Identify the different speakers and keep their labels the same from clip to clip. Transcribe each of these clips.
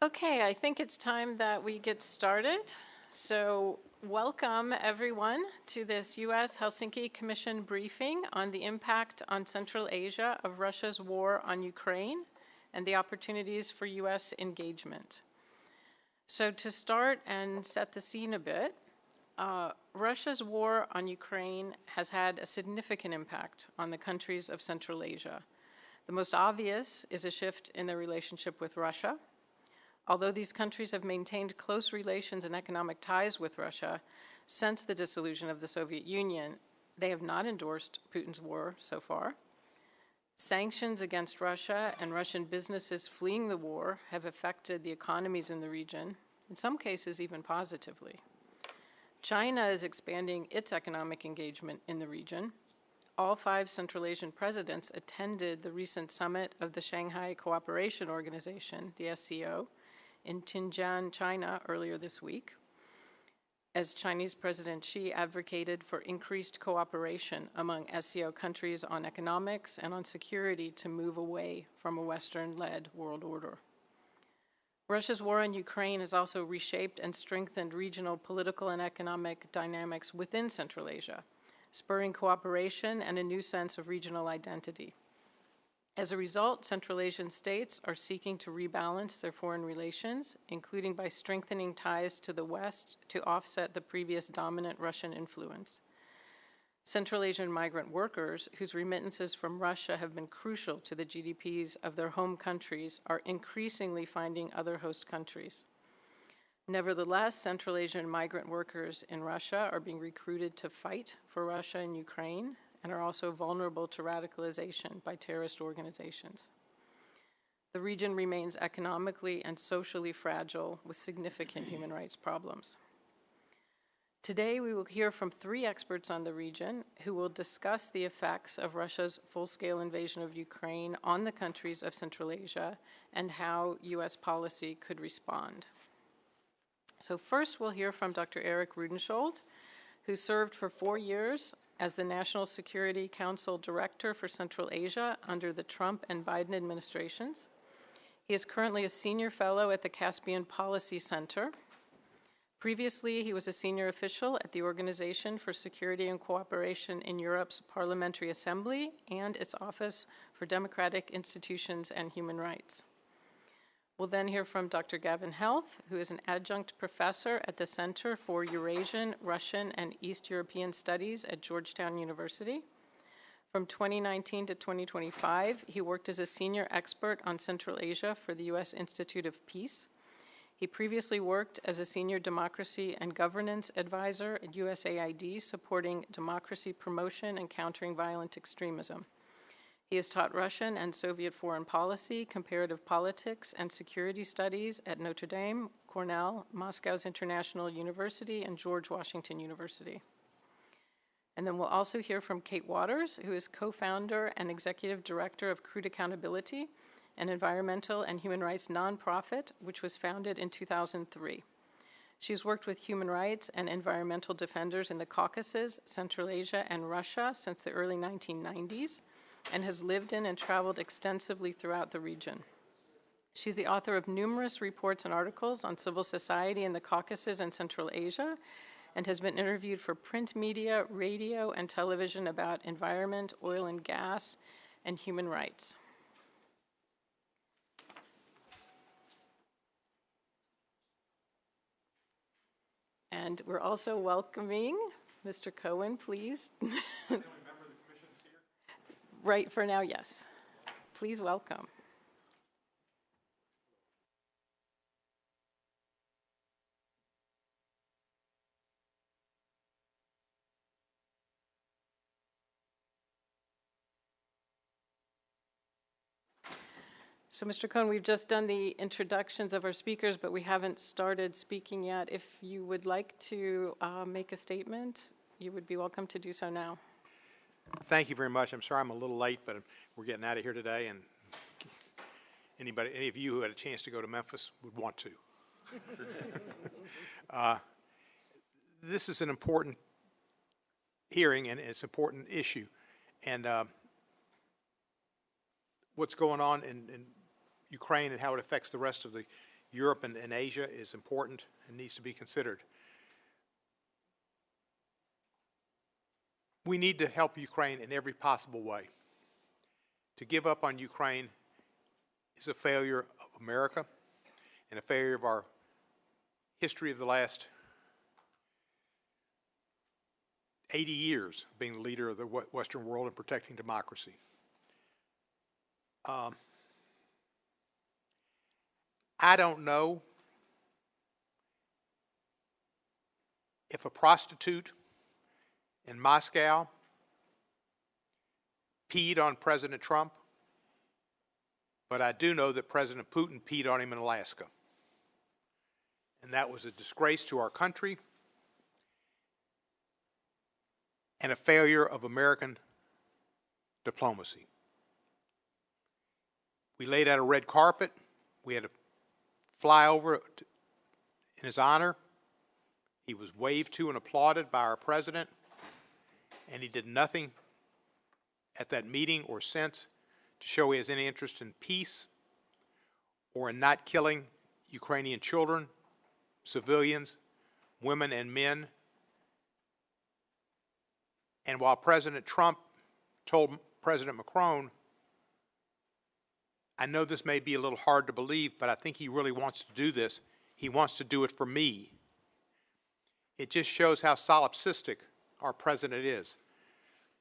Speaker 1: Okay, I think it's time that we get started. So welcome everyone to this U.S. Helsinki Commission briefing on the impact on Central Asia of Russia's war on Ukraine and the opportunities for U.S. engagement. So to start and set the scene a bit, Russia's war on Ukraine has had a significant impact on the countries of Central Asia. The most obvious is a shift in their relationship with Russia. Although these countries have maintained close relations and economic ties with Russia since the dissolution of the Soviet Union, they have not endorsed Putin's war so far. Sanctions against Russia and Russian businesses fleeing the war have affected the economies in the region, in some cases even positively. China is expanding its economic engagement in the region. All 5 Central Asian presidents attended the recent summit of the Shanghai Cooperation Organization, the SCO, in Tianjin, China, earlier this week, as Chinese President Xi advocated for increased cooperation among SCO countries on economics and on security to move away from a Western-led world order. Russia's war on Ukraine has also reshaped and strengthened regional political and economic dynamics within Central Asia, spurring cooperation and a new sense of regional identity. As a result, Central Asian states are seeking to rebalance their foreign relations, including by strengthening ties to the West to offset the previous dominant Russian influence. Central Asian migrant workers, whose remittances from Russia have been crucial to the GDPs of their home countries, are increasingly finding other host countries. Nevertheless, Central Asian migrant workers in Russia are being recruited to fight for Russia and Ukraine, and are also vulnerable to radicalization by terrorist organizations. The region remains economically and socially fragile with significant human rights problems. Today, we will hear from 3 experts on the region who will discuss the effects of Russia's full-scale invasion of Ukraine on the countries of Central Asia and how U.S. policy could respond. So first, we'll hear from Dr. Eric Rudenschold, who served for 4 years as the National Security Council Director for Central Asia under the Trump and Biden administrations. He is currently a senior fellow at the Caspian Policy Center. Previously, he was a senior official at the Organization for Security and Cooperation in Europe's Parliamentary Assembly and its Office for Democratic Institutions and Human Rights. We'll then hear from Dr. Gavin Helf, who is an adjunct professor at the Center for Eurasian, Russian, and East European Studies at Georgetown University. From 2019 to 2025, he worked as a senior expert on Central Asia for the U.S. Institute of Peace. He previously worked as a senior democracy and governance advisor at USAID, supporting democracy promotion and countering violent extremism. He has taught Russian and Soviet foreign policy, comparative politics, and security studies at Notre Dame, Cornell, Moscow's International University, and George Washington University. And then we'll also hear from Kate Waters, who is co-founder and executive director of Crude Accountability, an environmental and human rights nonprofit, which was founded in 2003. She's worked with human rights and environmental defenders in the Caucasus, Central Asia, and Russia since the early 1990s, and has lived in and traveled extensively throughout the region. She's the author of numerous reports and articles on civil society in the Caucasus and Central Asia, and has been interviewed for print media, radio, and television about environment, oil and gas, and human rights. And we're also welcoming Mr. Cohen, please. Right, for now, yes. Please welcome. So, Mr. Cohen, we've just done the introductions of our speakers, but we haven't started speaking yet. If you would like to make a statement, you would be welcome to do so now.
Speaker 2: Thank you very much. I'm sorry I'm a little late, but we're getting out of here today, and any of you who had a chance to go to Memphis would want to. This is an important hearing, and it's an important issue. And what's going on in Ukraine and how it affects the rest of the Europe and Asia is important and needs to be considered. We need to help Ukraine in every possible way. To give up on Ukraine is a failure of America and a failure of our history of the last 80 years of being the leader of the Western world and protecting democracy. I don't know if a prostitute in Moscow peed on President Trump, but I do know that President Putin peed on him in Alaska. And that was a disgrace to our country and a failure of American diplomacy. We laid out a red carpet. We had a flyover in his honor. He was waved to and applauded by our president, and he did nothing at that meeting or since to show he has any interest in peace or in not killing Ukrainian children, civilians, women and men. And while President Trump told President Macron, I know this may be a little hard to believe, but I think he really wants to do this. He wants to do it for me. It just shows how solipsistic our president is.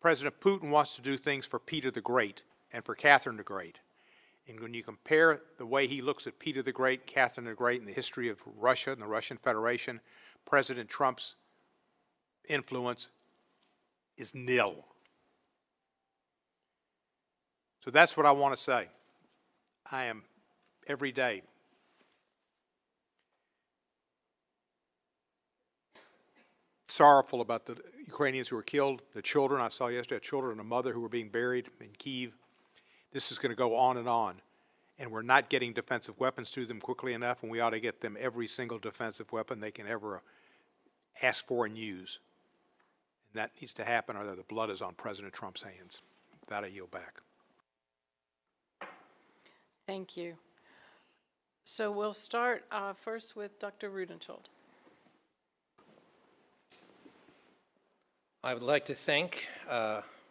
Speaker 2: President Putin wants to do things for Peter the Great and for Catherine the Great. And when you compare the way he looks at Peter the Great, Catherine the Great, and the history of Russia and the Russian Federation, President Trump's influence is nil. So that's what I want to say. I am every day sorrowful about the Ukrainians who were killed, the children. I saw yesterday a children and a mother who were being buried in Kyiv. This is going to go on, and we're not getting defensive weapons to them quickly enough, and we ought to get them every single defensive weapon they can ever ask for and use. And that needs to happen, or the blood is on President Trump's hands. With that, I yield back.
Speaker 1: Thank you. So we'll start first with Dr. Rudenschold.
Speaker 3: I would like to thank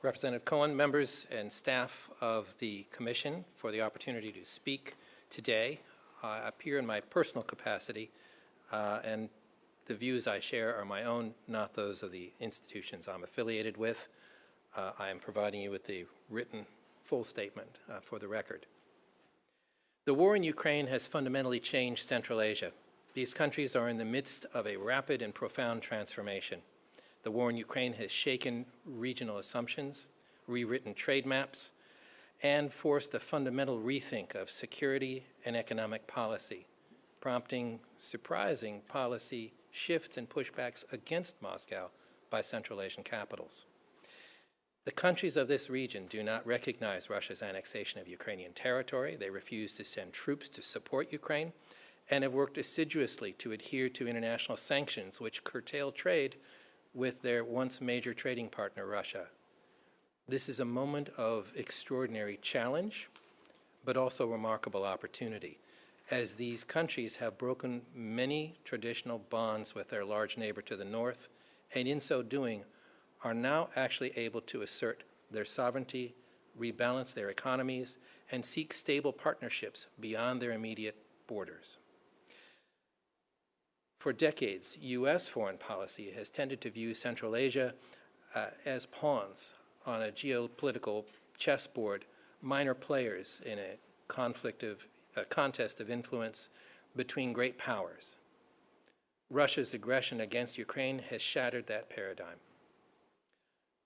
Speaker 3: Representative Cohen, members and staff of the Commission for the opportunity to speak today. I appear in my personal capacity, and the views I share are my own, not those of the institutions I'm affiliated with. I am providing you with the written full statement for the record. The war in Ukraine has fundamentally changed Central Asia. These countries are in the midst of a rapid and profound transformation. The war in Ukraine has shaken regional assumptions, rewritten trade maps, and forced a fundamental rethink of security and economic policy, prompting surprising policy shifts and pushbacks against Moscow by Central Asian capitals. The countries of this region do not recognize Russia's annexation of Ukrainian territory. They refuse to send troops to support Ukraine and have worked assiduously to adhere to international sanctions which curtail trade with their once major trading partner, Russia. This is a moment of extraordinary challenge, but also remarkable opportunity, as these countries have broken many traditional bonds with their large neighbor to the north, and in so doing, are now actually able to assert their sovereignty, rebalance their economies, and seek stable partnerships beyond their immediate borders. For decades, U.S. foreign policy has tended to view Central Asia as pawns on a geopolitical chessboard, minor players in a contest of influence between great powers. Russia's aggression against Ukraine has shattered that paradigm.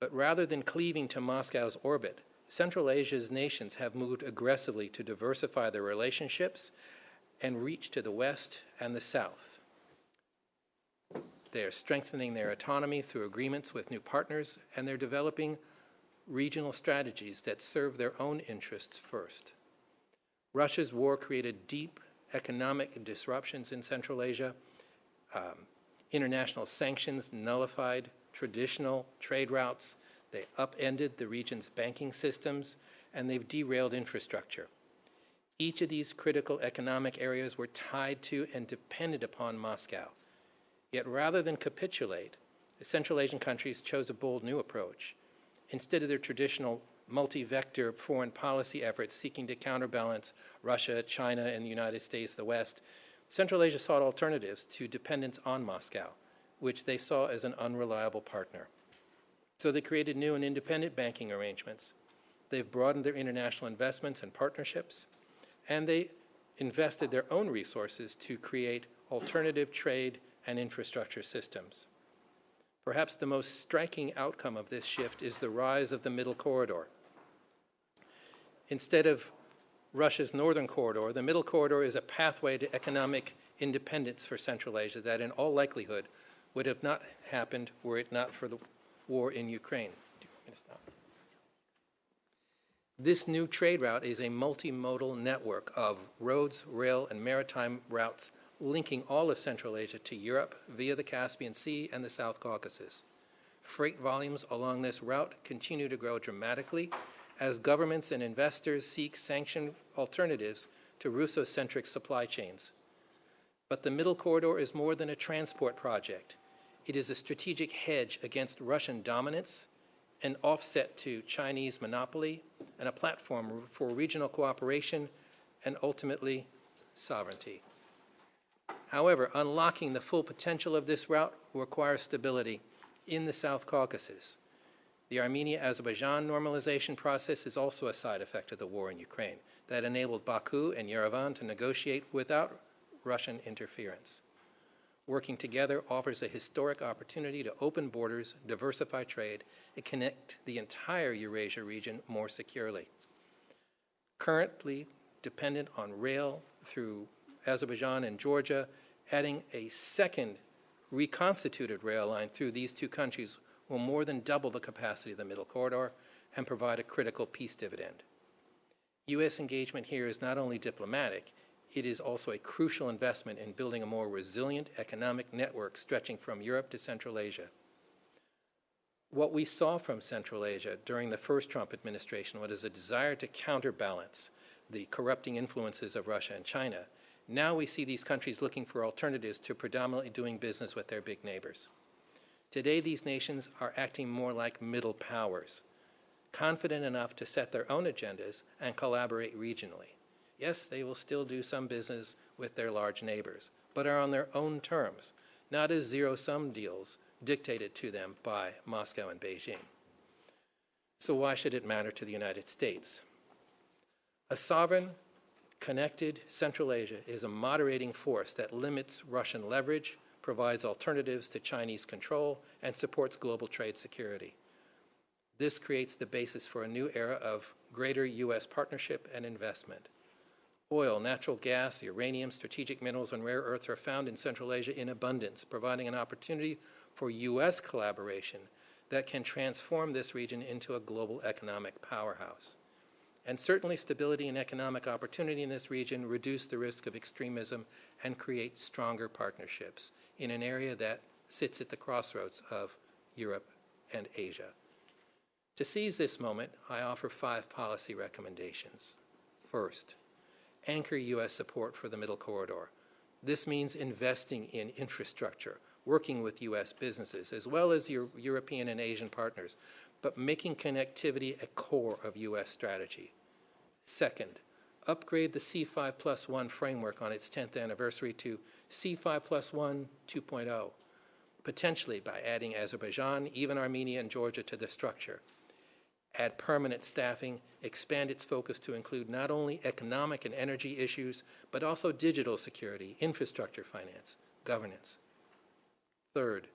Speaker 3: But rather than cleaving to Moscow's orbit, Central Asia's nations have moved aggressively to diversify their relationships and reach to the west and the south. They are strengthening their autonomy through agreements with new partners, and they're developing regional strategies that serve their own interests first. Russia's war created deep economic disruptions in Central Asia. International sanctions nullified traditional trade routes. They upended the region's banking systems, and they've derailed infrastructure. Each of these critical economic areas were tied to and depended upon Moscow. Yet rather than capitulate, the Central Asian countries chose a bold new approach. Instead of their traditional multi-vector foreign policy efforts seeking to counterbalance Russia, China, and the United States, the West, Central Asia sought alternatives to dependence on Moscow, which they saw as an unreliable partner. So they created new and independent banking arrangements. They've broadened their international investments and partnerships, and they invested their own resources to create alternative trade and infrastructure systems. Perhaps the most striking outcome of this shift is the rise of the Middle Corridor. Instead of Russia's northern corridor, the Middle Corridor is a pathway to economic independence for Central Asia that in all likelihood would have not happened were it not for the war in Ukraine. Do you want me to stop? This new trade route is a multimodal network of roads, rail, and maritime routes linking all of Central Asia to Europe via the Caspian Sea and the South Caucasus. Freight volumes along this route continue to grow dramatically as governments and investors seek sanctioned alternatives to Russo-centric supply chains. But the Middle Corridor is more than a transport project. It is a strategic hedge against Russian dominance, an offset to Chinese monopoly, and a platform for regional cooperation and ultimately sovereignty. However, unlocking the full potential of this route requires stability in the South Caucasus. The Armenia-Azerbaijan normalization process is also a side effect of the war in Ukraine that enabled Baku and Yerevan to negotiate without Russian interference. Working together offers a historic opportunity to open borders, diversify trade, and connect the entire Eurasia region more securely. Currently dependent on rail through Azerbaijan and Georgia, adding a second reconstituted rail line through these two countries will more than double the capacity of the Middle Corridor and provide a critical peace dividend. U.S. engagement here is not only diplomatic, it is also a crucial investment in building a more resilient economic network stretching from Europe to Central Asia. What we saw from Central Asia during the first Trump administration was a desire to counterbalance the corrupting influences of Russia and China. Now we see these countries looking for alternatives to predominantly doing business with their big neighbors. Today, these nations are acting more like middle powers, confident enough to set their own agendas and collaborate regionally. Yes, they will still do some business with their large neighbors, but are on their own terms, not as zero-sum deals dictated to them by Moscow and Beijing. So why should it matter to the United States? A sovereign, connected Central Asia is a moderating force that limits Russian leverage, provides alternatives to Chinese control, and supports global trade security. This creates the basis for a new era of greater U.S. partnership and investment. Oil, natural gas, uranium, strategic minerals, and rare earths are found in Central Asia in abundance, providing an opportunity for U.S. collaboration that can transform this region into a global economic powerhouse. And certainly stability and economic opportunity in this region reduce the risk of extremism and create stronger partnerships in an area that sits at the crossroads of Europe and Asia. To seize this moment, I offer 5 policy recommendations. First, anchor U.S. support for the Middle Corridor. This means investing in infrastructure, working with U.S. businesses, as well as your European and Asian partners, but making connectivity a core of U.S. strategy. Second, upgrade the C5+1 framework on its 10th anniversary to C5+1 2.0, potentially by adding Azerbaijan, even Armenia and Georgia to the structure. Add permanent staffing, expand its focus to include not only economic and energy issues, but also digital security, infrastructure finance, governance. Third,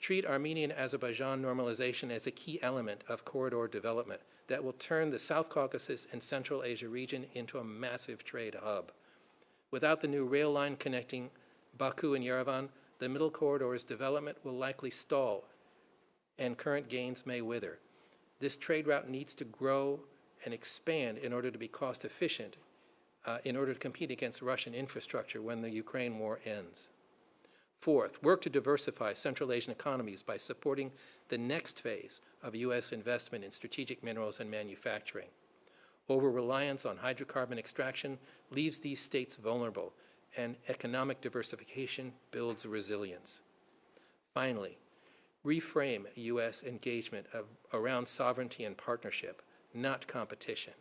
Speaker 3: treat Armenian-Azerbaijan normalization as a key element of corridor development that will turn the South Caucasus and Central Asia region into a massive trade hub. Without the new rail line connecting Baku and Yerevan, the Middle Corridor's development will likely stall, and current gains may wither. This trade route needs to grow and expand in order to be cost efficient, in order to compete against Russian infrastructure when the Ukraine war ends. Fourth, work to diversify Central Asian economies by supporting the next phase of U.S. investment in strategic minerals and manufacturing. Over-reliance on hydrocarbon extraction leaves these states vulnerable, and economic diversification builds resilience. Finally, reframe U.S. engagement around sovereignty and partnership, not competition.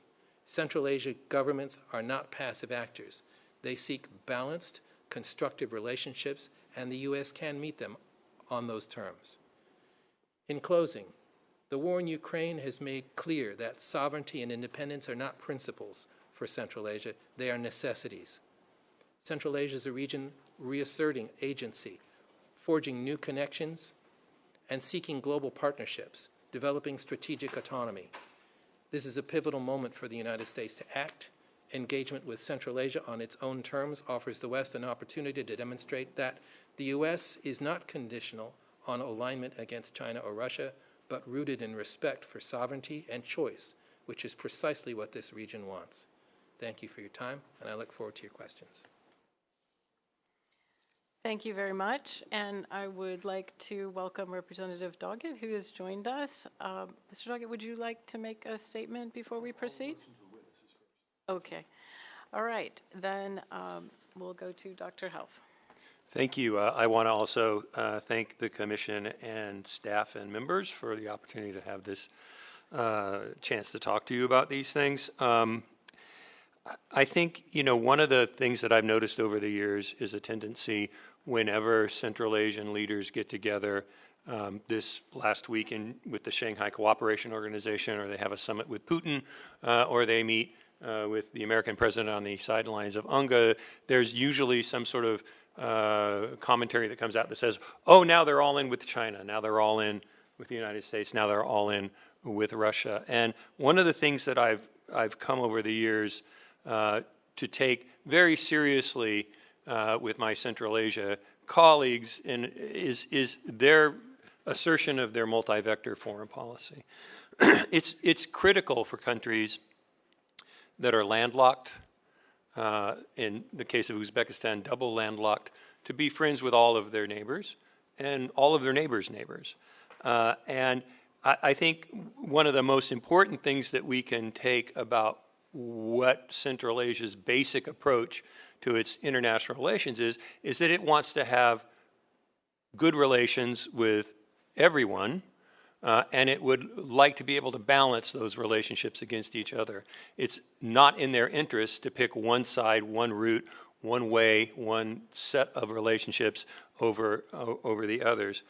Speaker 3: Central Asia governments are not passive actors. They seek balanced, constructive relationships, and the U.S. can meet them on those terms. In closing, the war in Ukraine has made clear that sovereignty and independence are not principles for Central Asia, they are necessities. Central Asia is a region reasserting agency, forging new connections, and seeking global partnerships, developing strategic autonomy. This is a pivotal moment for the United States to act. Engagement with Central Asia on its own terms offers the West an opportunity to demonstrate that the U.S. is not conditional on alignment against China or Russia, but rooted in respect for sovereignty and choice, which is precisely what this region wants. Thank you for your time, and I look forward to your questions.
Speaker 1: Thank you very much, and I would like to welcome Representative Doggett, who has joined us. Mr. Doggett, would you like to make a statement before we proceed? Okay. All right, then we'll go to Dr. Helf.
Speaker 4: Thank you. I want to also thank the Commission and staff and members for the opportunity to have this chance to talk to you about these things. I think, one of the things that I've noticed over the years is a tendency whenever Central Asian leaders get together, this last week with the Shanghai Cooperation Organization, or they have a summit with Putin, or they meet with the American president on the sidelines of UNGA, there's usually some sort of commentary that comes out that says, oh, now they're all in with China, now they're all in with the United States, now they're all in with Russia. And one of the things that I've come over the years to take very seriously with my Central Asia colleagues is their assertion of their multi-vector foreign policy. It's critical for countries that are landlocked, in the case of Uzbekistan, double landlocked, to be friends with all of their neighbors and all of their neighbors' neighbors. And I think one of the most important things that we can take about what Central Asia's basic approach to its international relations is that it wants to have good relations with everyone, and it would like to be able to balance those relationships against each other. It's not in their interest to pick one side, one route, one way, one set of relationships over the others.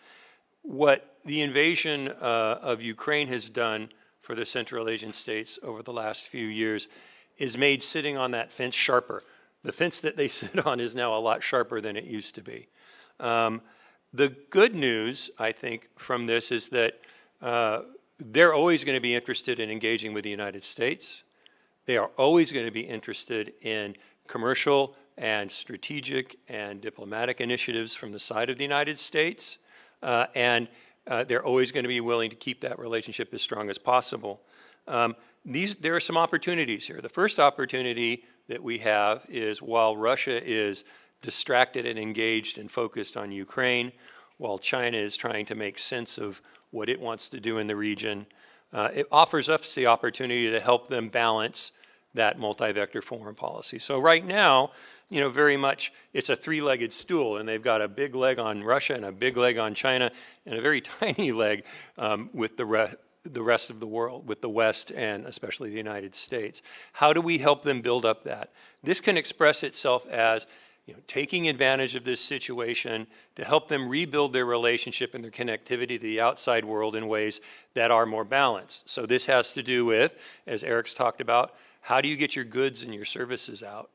Speaker 4: What the invasion of Ukraine has done for the Central Asian states over the last few years is made sitting on that fence sharper. The fence that they sit on is now a lot sharper than it used to be. The good news, I think, from this is that they're always going to be interested in engaging with the United States. They are always going to be interested in commercial and strategic and diplomatic initiatives from the side of the United States. And they're always going to be willing to keep that relationship as strong as possible. There are some opportunities here. The first opportunity that we have is while Russia is distracted and engaged and focused on Ukraine, while China is trying to make sense of what it wants to do in the region, it offers us the opportunity to help them balance that multi-vector foreign policy. So right now, very much it's a three-legged stool, and they've got a big leg on Russia and a big leg on China and a very tiny leg with the rest of the world, with the West and especially the United States. How do we help them build up that? This can express itself as taking advantage of this situation to help them rebuild their relationship and their connectivity to the outside world in ways that are more balanced. So this has to do with, as Eric's talked about, how do you get your goods and your services out?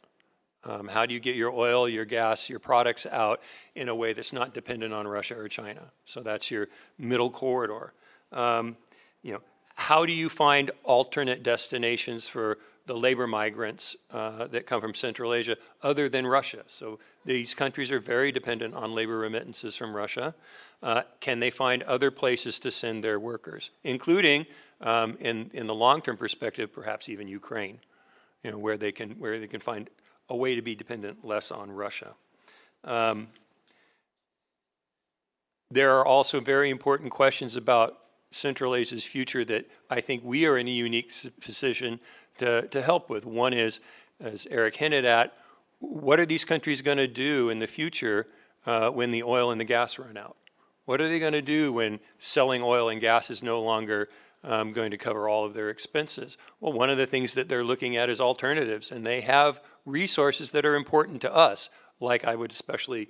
Speaker 4: How do you get your oil, your gas, your products out in a way that's not dependent on Russia or China? So that's your middle corridor. How do you find alternate destinations for the labor migrants that come from Central Asia other than Russia? So these countries are very dependent on labor remittances from Russia. Can they find other places to send their workers, including in the long-term perspective, perhaps even Ukraine, where they can find a way to be dependent less on Russia. There are also very important questions about Central Asia's future that I think we are in a unique position to help with. One is, as Eric hinted at, what are these countries going to do in the future when the oil and the gas run out? What are they going to do when selling oil and gas is no longer going to cover all of their expenses? Well, one of the things that they're looking at is alternatives, and they have resources that are important to us, like I would especially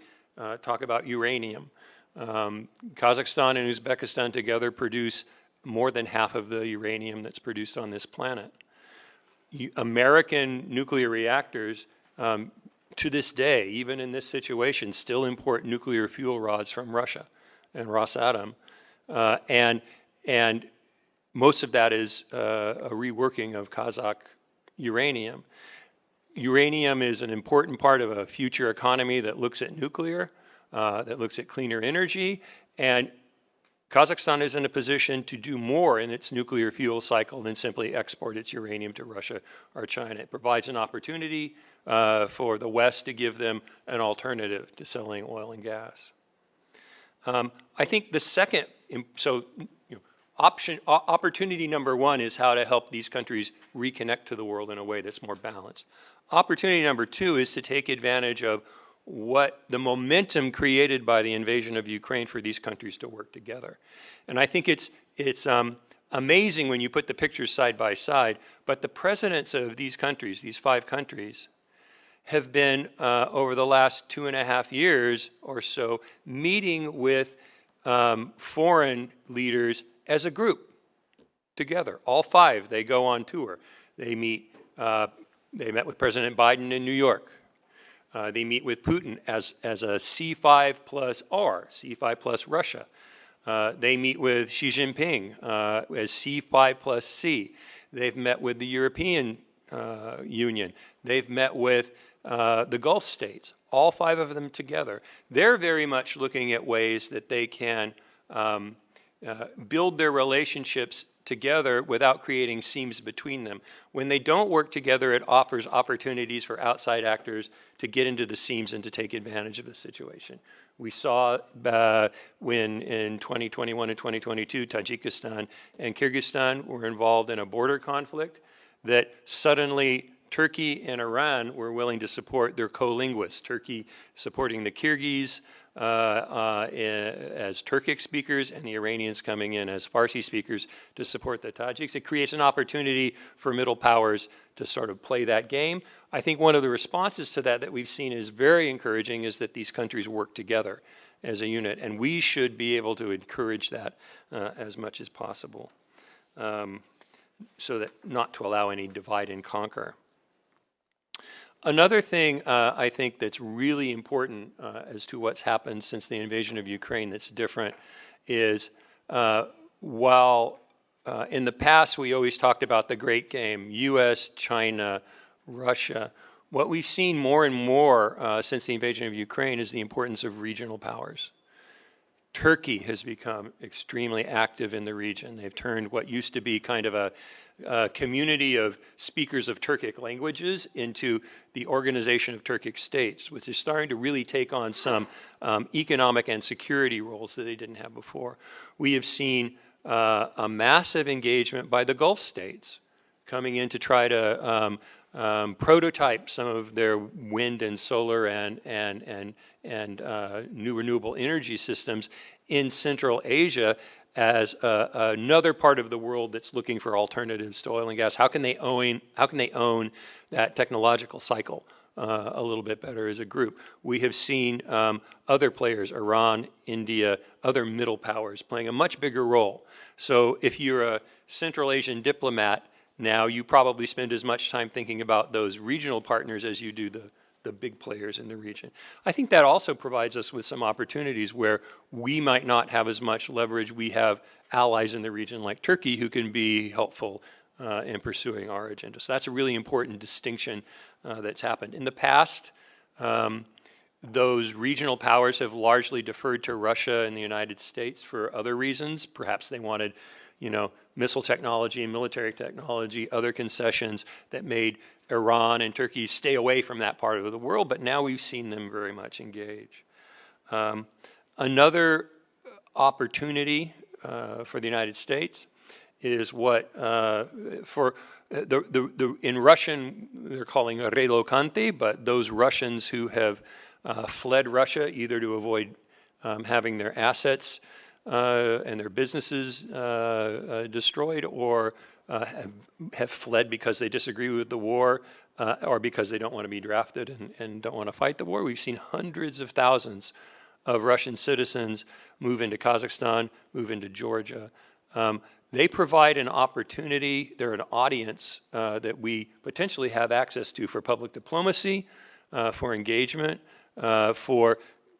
Speaker 4: talk about uranium. Kazakhstan and Uzbekistan together produce more than half of the uranium that's produced on this planet. American nuclear reactors, to this day, even in this situation, still import nuclear fuel rods from Russia and Rosatom, and most of that is a reworking of Kazakh uranium. Uranium is an important part of a future economy that looks at nuclear, that looks at cleaner energy, and Kazakhstan is in a position to do more in its nuclear fuel cycle than simply export its uranium to Russia or China. It provides an opportunity for the West to give them an alternative to selling oil and gas. I think the second, opportunity number one is how to help these countries reconnect to the world in a way that's more balanced. Opportunity number two is to take advantage of what the momentum created by the invasion of Ukraine for these countries to work together. And I think it's amazing when you put the pictures side by side, but the presidents of these countries, these 5 countries, have been, over the last 2.5 years or so, meeting with foreign leaders as a group together. All 5, they go on tour. They meet, they met with President Biden in New York. They meet with Putin as a C5 plus R, C5 plus Russia. They meet with Xi Jinping as C5 plus C. They've met with the European Union. They've met with the Gulf states, all 5 of them together. They're very much looking at ways that they can build their relationships together without creating seams between them. When they don't work together, it offers opportunities for outside actors to get into the seams and to take advantage of the situation. We saw when in 2021 and 2022, Tajikistan and Kyrgyzstan were involved in a border conflict, that suddenly Turkey and Iran were willing to support their co-linguists, Turkey supporting the Kyrgyz as Turkic speakers and the Iranians coming in as Farsi speakers to support the Tajiks. It creates an opportunity for middle powers to sort of play that game. I think one of the responses to that we've seen is very encouraging is that these countries work together as a unit, and we should be able to encourage that as much as possible so that not to allow any divide and conquer. Another thing I think that's really important as to what's happened since the invasion of Ukraine that's different is while in the past we always talked about the great game, US, China, Russia, what we've seen more and more since the invasion of Ukraine is the importance of regional powers. Turkey has become extremely active in the region. They've turned what used to be kind of a community of speakers of Turkic languages into the Organization of Turkic States, which is starting to really take on some economic and security roles that they didn't have before. We have seen a massive engagement by the Gulf states coming in to try to prototype some of their wind and solar and new renewable energy systems in Central Asia as another part of the world that's looking for alternatives to oil and gas. How can they own that technological cycle a little bit better as a group? We have seen other players, Iran, India, other middle powers playing a much bigger role. So if you're a Central Asian diplomat, now you probably spend as much time thinking about those regional partners as you do the big players in the region. I think that also provides us with some opportunities where we might not have as much leverage. We have allies in the region like Turkey who can be helpful in pursuing our agenda. So that's a really important distinction that's happened. In the past, those regional powers have largely deferred to Russia and the United States for other reasons. Perhaps they wanted, missile technology and military technology, other concessions that made Iran and Turkey stay away from that part of the world, but now we've seen them very much engage. Another opportunity for the United States is what in Russian they're calling relocante, but those Russians who have fled Russia either to avoid having their assets and their businesses destroyed, or have fled because they disagree with the war, or because they don't want to be drafted and don't want to fight the war. We've seen hundreds of thousands of Russian citizens move into Kazakhstan, move into Georgia. They provide an opportunity, they're an audience that we potentially have access to for public diplomacy, for engagement, for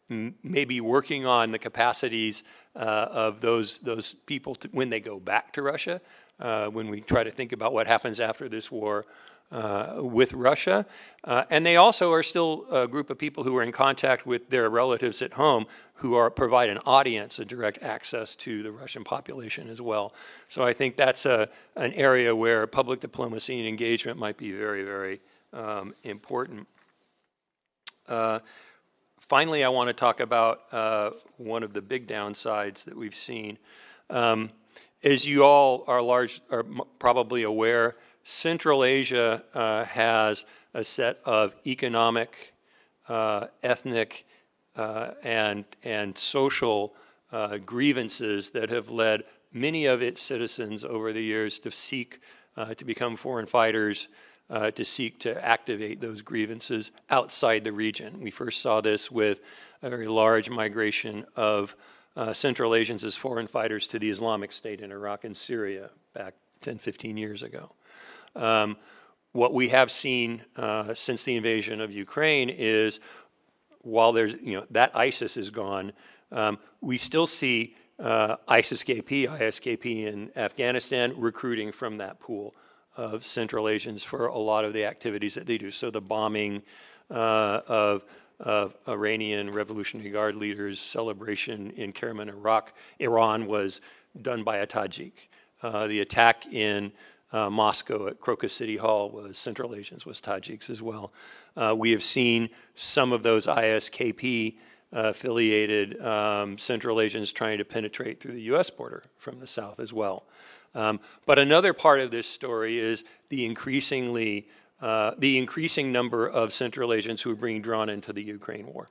Speaker 4: maybe working on the capacities of those people when they go back to Russia, when we try to think about what happens after this war with Russia. And they also are still a group of people who are in contact with their relatives at home who provide an audience, a direct access to the Russian population as well. So I think that's an area where public diplomacy and engagement might be very, very important. Finally, I want to talk about one of the big downsides that we've seen. As you all are probably aware, Central Asia has a set of economic, ethnic, and social grievances that have led many of its citizens over the years to seek to become foreign fighters, to seek to activate those grievances outside the region. We first saw this with a very large migration of Central Asians as foreign fighters to the Islamic State in Iraq and Syria back 10, 15 years ago. What we have seen since the invasion of Ukraine is, while there's, that ISIS is gone, we still see ISKP in Afghanistan recruiting from that pool of Central Asians for a lot of the activities that they do. So the bombing of Iranian Revolutionary Guard leaders' celebration in Kerman, Iran was done by a Tajik. The attack in Moscow at Crocus City Hall was Central Asians, was Tajiks as well. We have seen some of those ISKP affiliated Central Asians trying to penetrate through the U.S. border from the south as well. But another part of this story is the increasing number of Central Asians who are being drawn into the Ukraine war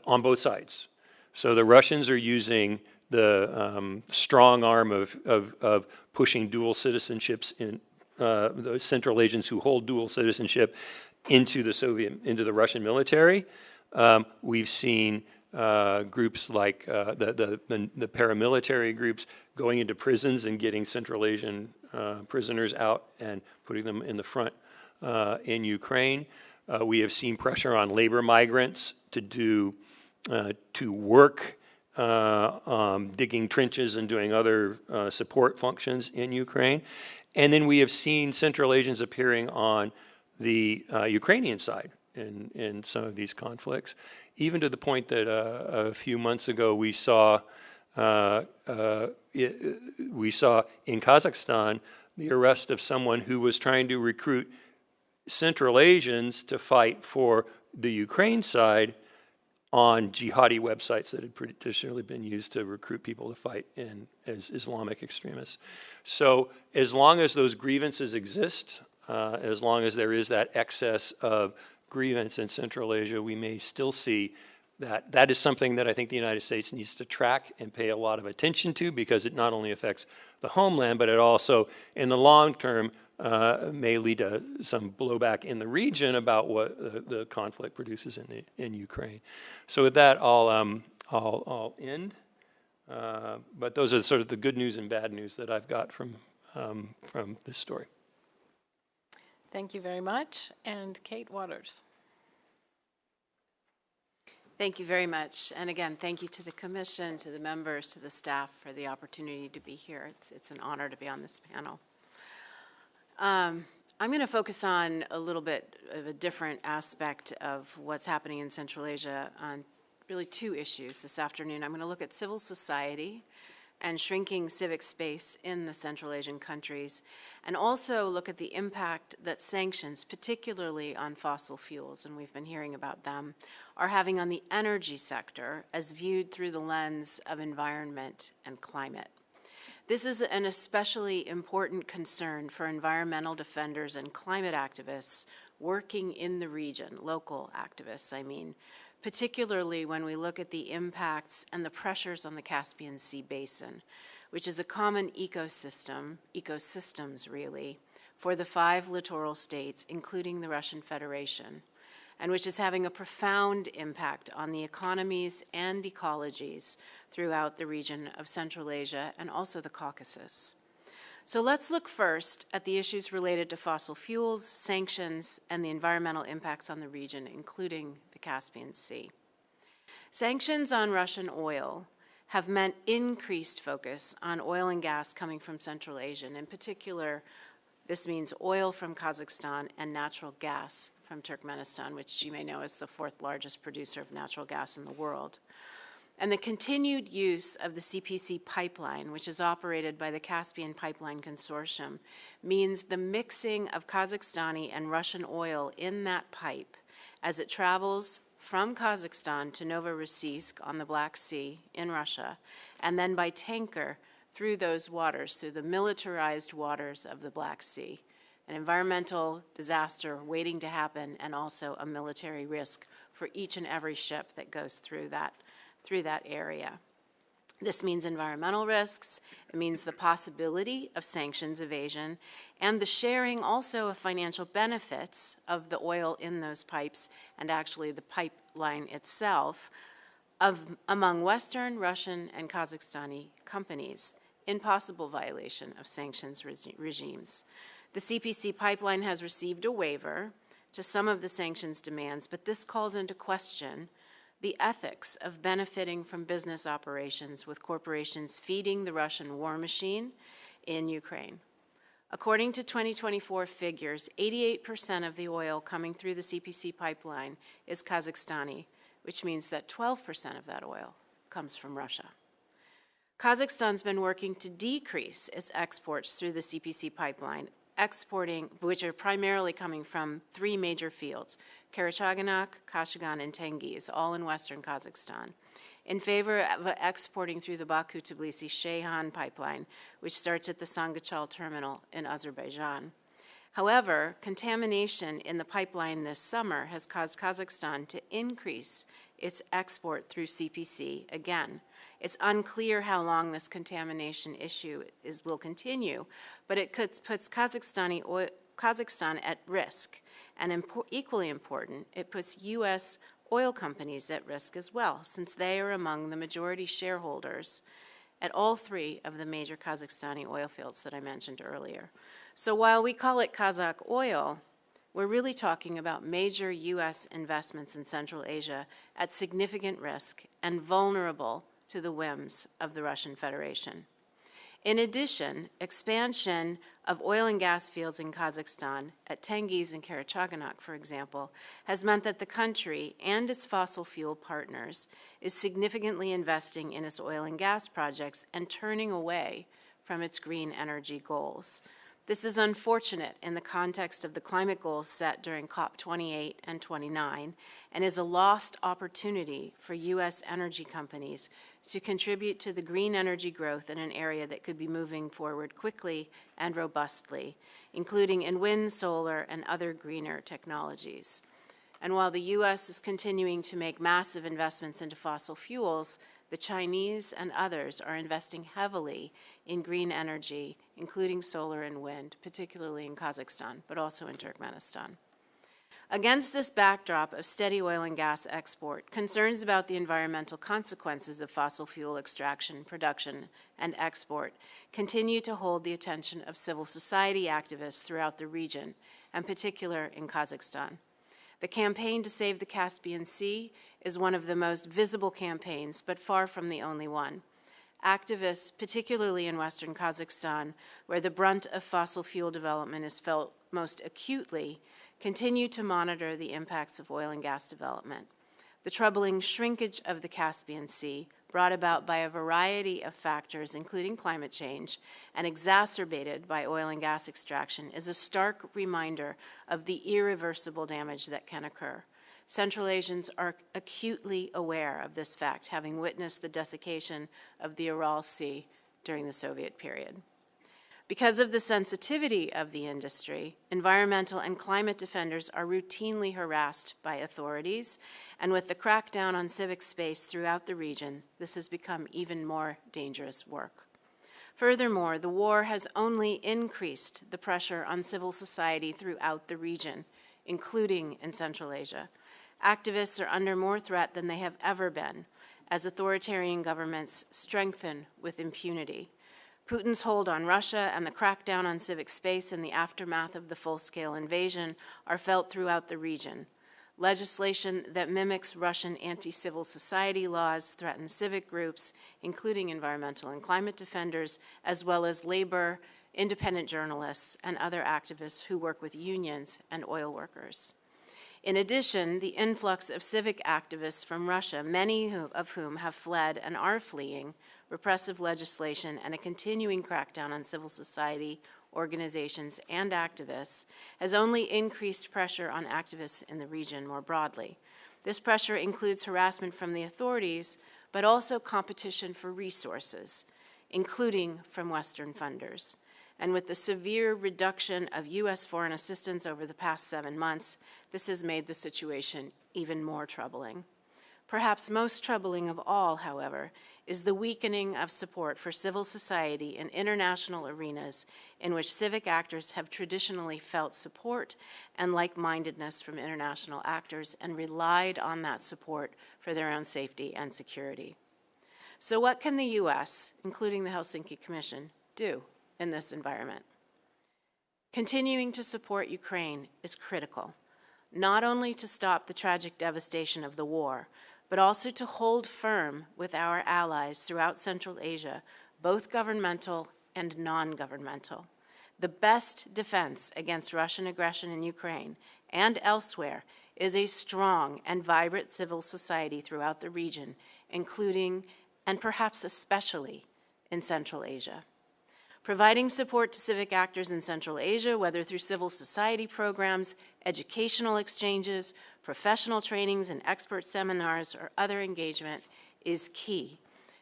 Speaker 4: on both sides. So the Russians are using the strong arm of pushing dual citizenships in the Central Asians who hold dual citizenship into the Russian military. We've seen groups like the paramilitary groups going into prisons and getting Central Asian prisoners out and putting them in the front in Ukraine. We have seen pressure on labor migrants to work digging trenches and doing other support functions in Ukraine. And then we have seen Central Asians appearing on the Ukrainian side in some of these conflicts, even to the point that a few months ago we saw in Kazakhstan the arrest of someone who was trying to recruit Central Asians to fight for the Ukraine side on jihadi websites that had traditionally been used to recruit people to fight as Islamic extremists. So as long as those grievances exist, as long as there is that excess of grievance in Central Asia, we may still see that is something that I think the United States needs to track and pay a lot of attention to, because it not only affects the homeland, but it also, in the long term, may lead to some blowback in the region about what the conflict produces in Ukraine. So with that, I'll end. But those are sort of the good news and bad news that I've got from this story.
Speaker 1: Thank you very much. And Kate Waters.
Speaker 5: Thank you very much. And again, thank you to the Commission, to the members, to the staff for the opportunity to be here. It's an honor to be on this panel. I'm going to focus on a little bit of a different aspect of what's happening in Central Asia on really two issues this afternoon. I'm going to look at civil society and shrinking civic space in the Central Asian countries, and also look at the impact that sanctions, particularly on fossil fuels, and we've been hearing about them, are having on the energy sector as viewed through the lens of environment and climate. This is an especially important concern for environmental defenders and climate activists working in the region, local activists, I mean, particularly when we look at the impacts and the pressures on the Caspian Sea basin, which is a common ecosystems really, for the 5 littoral states, including the Russian Federation, and which is having a profound impact on the economies and ecologies throughout the region of Central Asia and also the Caucasus. So let's look first at the issues related to fossil fuels, sanctions, and the environmental impacts on the region, including the Caspian Sea. Sanctions on Russian oil have meant increased focus on oil and gas coming from Central Asia, and in particular, this means oil from Kazakhstan and natural gas from Turkmenistan, which you may know is the 4th largest producer of natural gas in the world. And the continued use of the CPC pipeline, which is operated by the Caspian Pipeline Consortium, means the mixing of Kazakhstani and Russian oil in that pipe as it travels from Kazakhstan to Novorossiysk on the Black Sea in Russia, and then by tanker through those waters, through the militarized waters of the Black Sea. An environmental disaster waiting to happen, and also a military risk for each and every ship that goes through that area. This means environmental risks, it means the possibility of sanctions evasion, and the sharing also of financial benefits of the oil in those pipes, and actually the pipeline itself, among Western, Russian, and Kazakhstani companies in possible violation of sanctions regimes. The CPC pipeline has received a waiver to some of the sanctions demands, but this calls into question the ethics of benefiting from business operations with corporations feeding the Russian war machine in Ukraine. According to 2024 figures, 88% of the oil coming through the CPC pipeline is Kazakhstani, which means that 12% of that oil comes from Russia. Kazakhstan's been working to decrease its exports through the CPC pipeline, which are primarily coming from 3 major fields, Karachaganak, Kashagan, and Tengiz, all in western Kazakhstan, in favor of exporting through the Baku-Tbilisi-Ceyhan pipeline, which starts at the Sangachal terminal in Azerbaijan. However, contamination in the pipeline this summer has caused Kazakhstan to increase its export through CPC again. It's unclear how long this contamination issue will continue, but it puts Kazakhstan at risk. And equally important, it puts U.S. oil companies at risk as well, since they are among the majority shareholders at all 3 of the major Kazakhstani oil fields that I mentioned earlier. So while we call it Kazakh oil, we're really talking about major U.S. investments in Central Asia at significant risk and vulnerable to the whims of the Russian Federation. In addition, expansion of oil and gas fields in Kazakhstan, at Tengiz and Karachaganak, for example, has meant that the country and its fossil fuel partners is significantly investing in its oil and gas projects and turning away from its green energy goals. This is unfortunate in the context of the climate goals set during COP28 and 29, and is a lost opportunity for U.S. energy companies to contribute to the green energy growth in an area that could be moving forward quickly and robustly, including in wind, solar, and other greener technologies. And while the U.S. is continuing to make massive investments into fossil fuels, the Chinese and others are investing heavily in green energy, including solar and wind, particularly in Kazakhstan, but also in Turkmenistan. Against this backdrop of steady oil and gas export, concerns about the environmental consequences of fossil fuel extraction, production, and export continue to hold the attention of civil society activists throughout the region, and particularly in Kazakhstan. The campaign to save the Caspian Sea is one of the most visible campaigns, but far from the only one. Activists, particularly in western Kazakhstan, where the brunt of fossil fuel development is felt most acutely, continue to monitor the impacts of oil and gas development. The troubling shrinkage of the Caspian Sea, brought about by a variety of factors, including climate change, and exacerbated by oil and gas extraction, is a stark reminder of the irreversible damage that can occur. Central Asians are acutely aware of this fact, having witnessed the desiccation of the Aral Sea during the Soviet period. Because of the sensitivity of the industry, environmental and climate defenders are routinely harassed by authorities, and with the crackdown on civic space throughout the region, this has become even more dangerous work. Furthermore, the war has only increased the pressure on civil society throughout the region, including in Central Asia. Activists are under more threat than they have ever been, as authoritarian governments strengthen with impunity. Putin's hold on Russia and the crackdown on civic space in the aftermath of the full-scale invasion are felt throughout the region. Legislation that mimics Russian anti-civil society laws threatens civic groups, including environmental and climate defenders, as well as labor, independent journalists, and other activists who work with unions and oil workers. In addition, the influx of civic activists from Russia, many of whom have fled and are fleeing, repressive legislation, and a continuing crackdown on civil society organizations and activists has only increased pressure on activists in the region more broadly. This pressure includes harassment from the authorities, but also competition for resources, including from Western funders. And with the severe reduction of U.S. foreign assistance over the past 7 months, this has made the situation even more troubling. Perhaps most troubling of all, however, is the weakening of support for civil society in international arenas in which civic actors have traditionally felt support and like-mindedness from international actors and relied on that support for their own safety and security. So what can the U.S., including the Helsinki Commission, do in this environment? Continuing to support Ukraine is critical, not only to stop the tragic devastation of the war, but also to hold firm with our allies throughout Central Asia, both governmental and non-governmental. The best defense against Russian aggression in Ukraine and elsewhere is a strong and vibrant civil society throughout the region, including, and perhaps especially, in Central Asia. Providing support to civic actors in Central Asia, whether through civil society programs, educational exchanges, professional trainings and expert seminars, or other engagement, is key.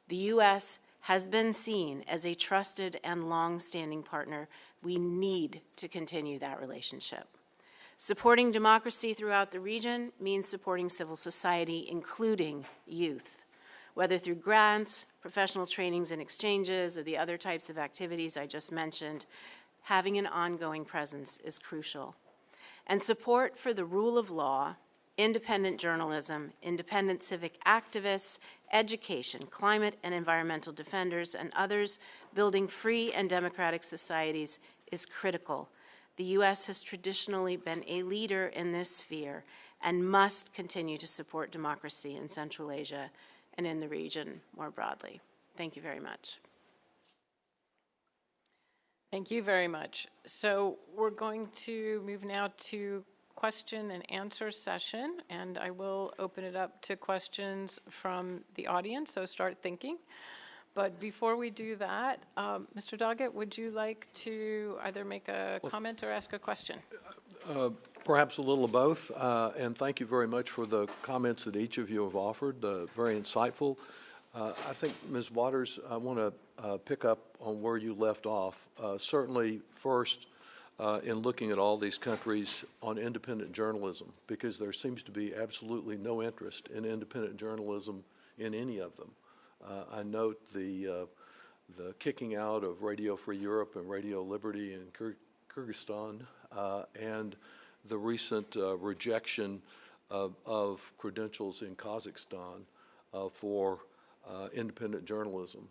Speaker 5: The U.S. has been seen as a trusted and long-standing partner. We need to continue that relationship. Supporting democracy throughout the region means supporting civil society, including youth. Whether through grants, professional trainings and exchanges, or the other types of activities I just mentioned, having an ongoing presence is crucial. And support for the rule of law, independent journalism, independent civic activists, education, climate and environmental defenders, and others building free and democratic societies is critical. The U.S. has traditionally been a leader in this sphere and must continue to support democracy in Central Asia and in the region more broadly. Thank you very much.
Speaker 1: Thank you very much. So we're going to move now to question and answer session, and I will open it up to questions from the audience, so start thinking. But before we do that, Mr. Doggett, would you like to either make a comment or ask a question?
Speaker 6: Perhaps a little of both, and thank you very much for the comments that each of you have offered, very insightful. I think, Ms. Waters, I want to pick up on where you left off. Certainly, first, in looking at all these countries on independent journalism, because there seems to be absolutely no interest in independent journalism in any of them. I note the kicking out of Radio Free Europe and Radio Liberty in Kyrgyzstan, and the recent rejection of credentials in Kazakhstan for independent journalism.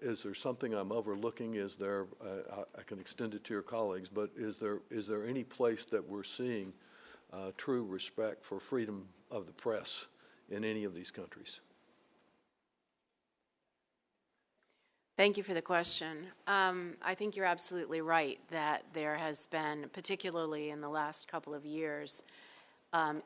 Speaker 6: Is there something I'm overlooking? Is there, I can extend it to your colleagues, but is there any place that we're seeing true respect for freedom of the press in any of these countries?
Speaker 5: Thank you for the question. I think you're absolutely right that there has been, particularly in the last couple of years,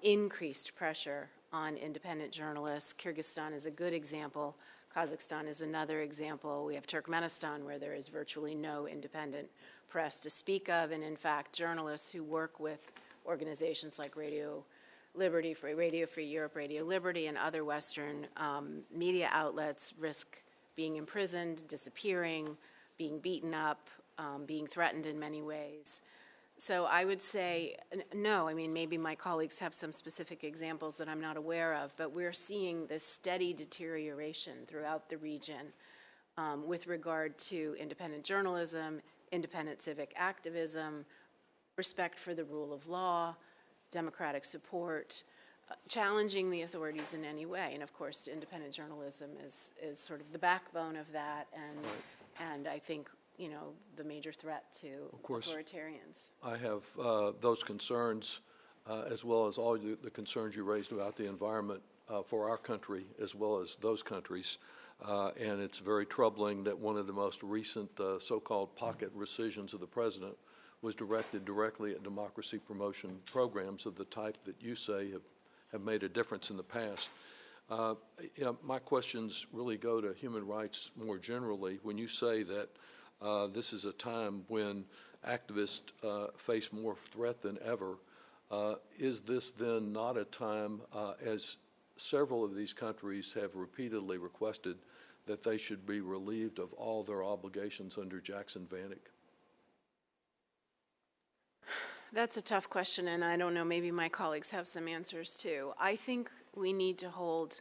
Speaker 5: increased pressure on independent journalists. Kyrgyzstan is a good example. Kazakhstan is another example. We have Turkmenistan, where there is virtually no independent press to speak of, and in fact, journalists who work with organizations like Radio Liberty, Radio Free Europe, Radio Liberty, and other Western media outlets risk being imprisoned, disappearing, being beaten up, being threatened in many ways. So I would say, no, I mean, maybe my colleagues have some specific examples that I'm not aware of, but we're seeing this steady deterioration throughout the region with regard to independent journalism, independent civic activism, respect for the rule of law, democratic support, challenging the authorities in any way. And of course, independent journalism is sort of the backbone of that, and I think, you know, the major threat to authoritarians.
Speaker 6: I have those concerns, as well as all the concerns you raised about the environment for our country, as well as those countries. And it's very troubling that one of the most recent so-called pocket rescissions of the president was directed directly at democracy promotion programs of the type that you say have made a difference in the past. You know, my questions really go to human rights more generally. When you say that this is a time when activists face more threat than ever, is this then not a time, as several of these countries have repeatedly requested, that they should be relieved of all their obligations under Jackson-Vanik?
Speaker 5: That's a tough question, and I don't know, maybe my colleagues have some answers too. I think we need to hold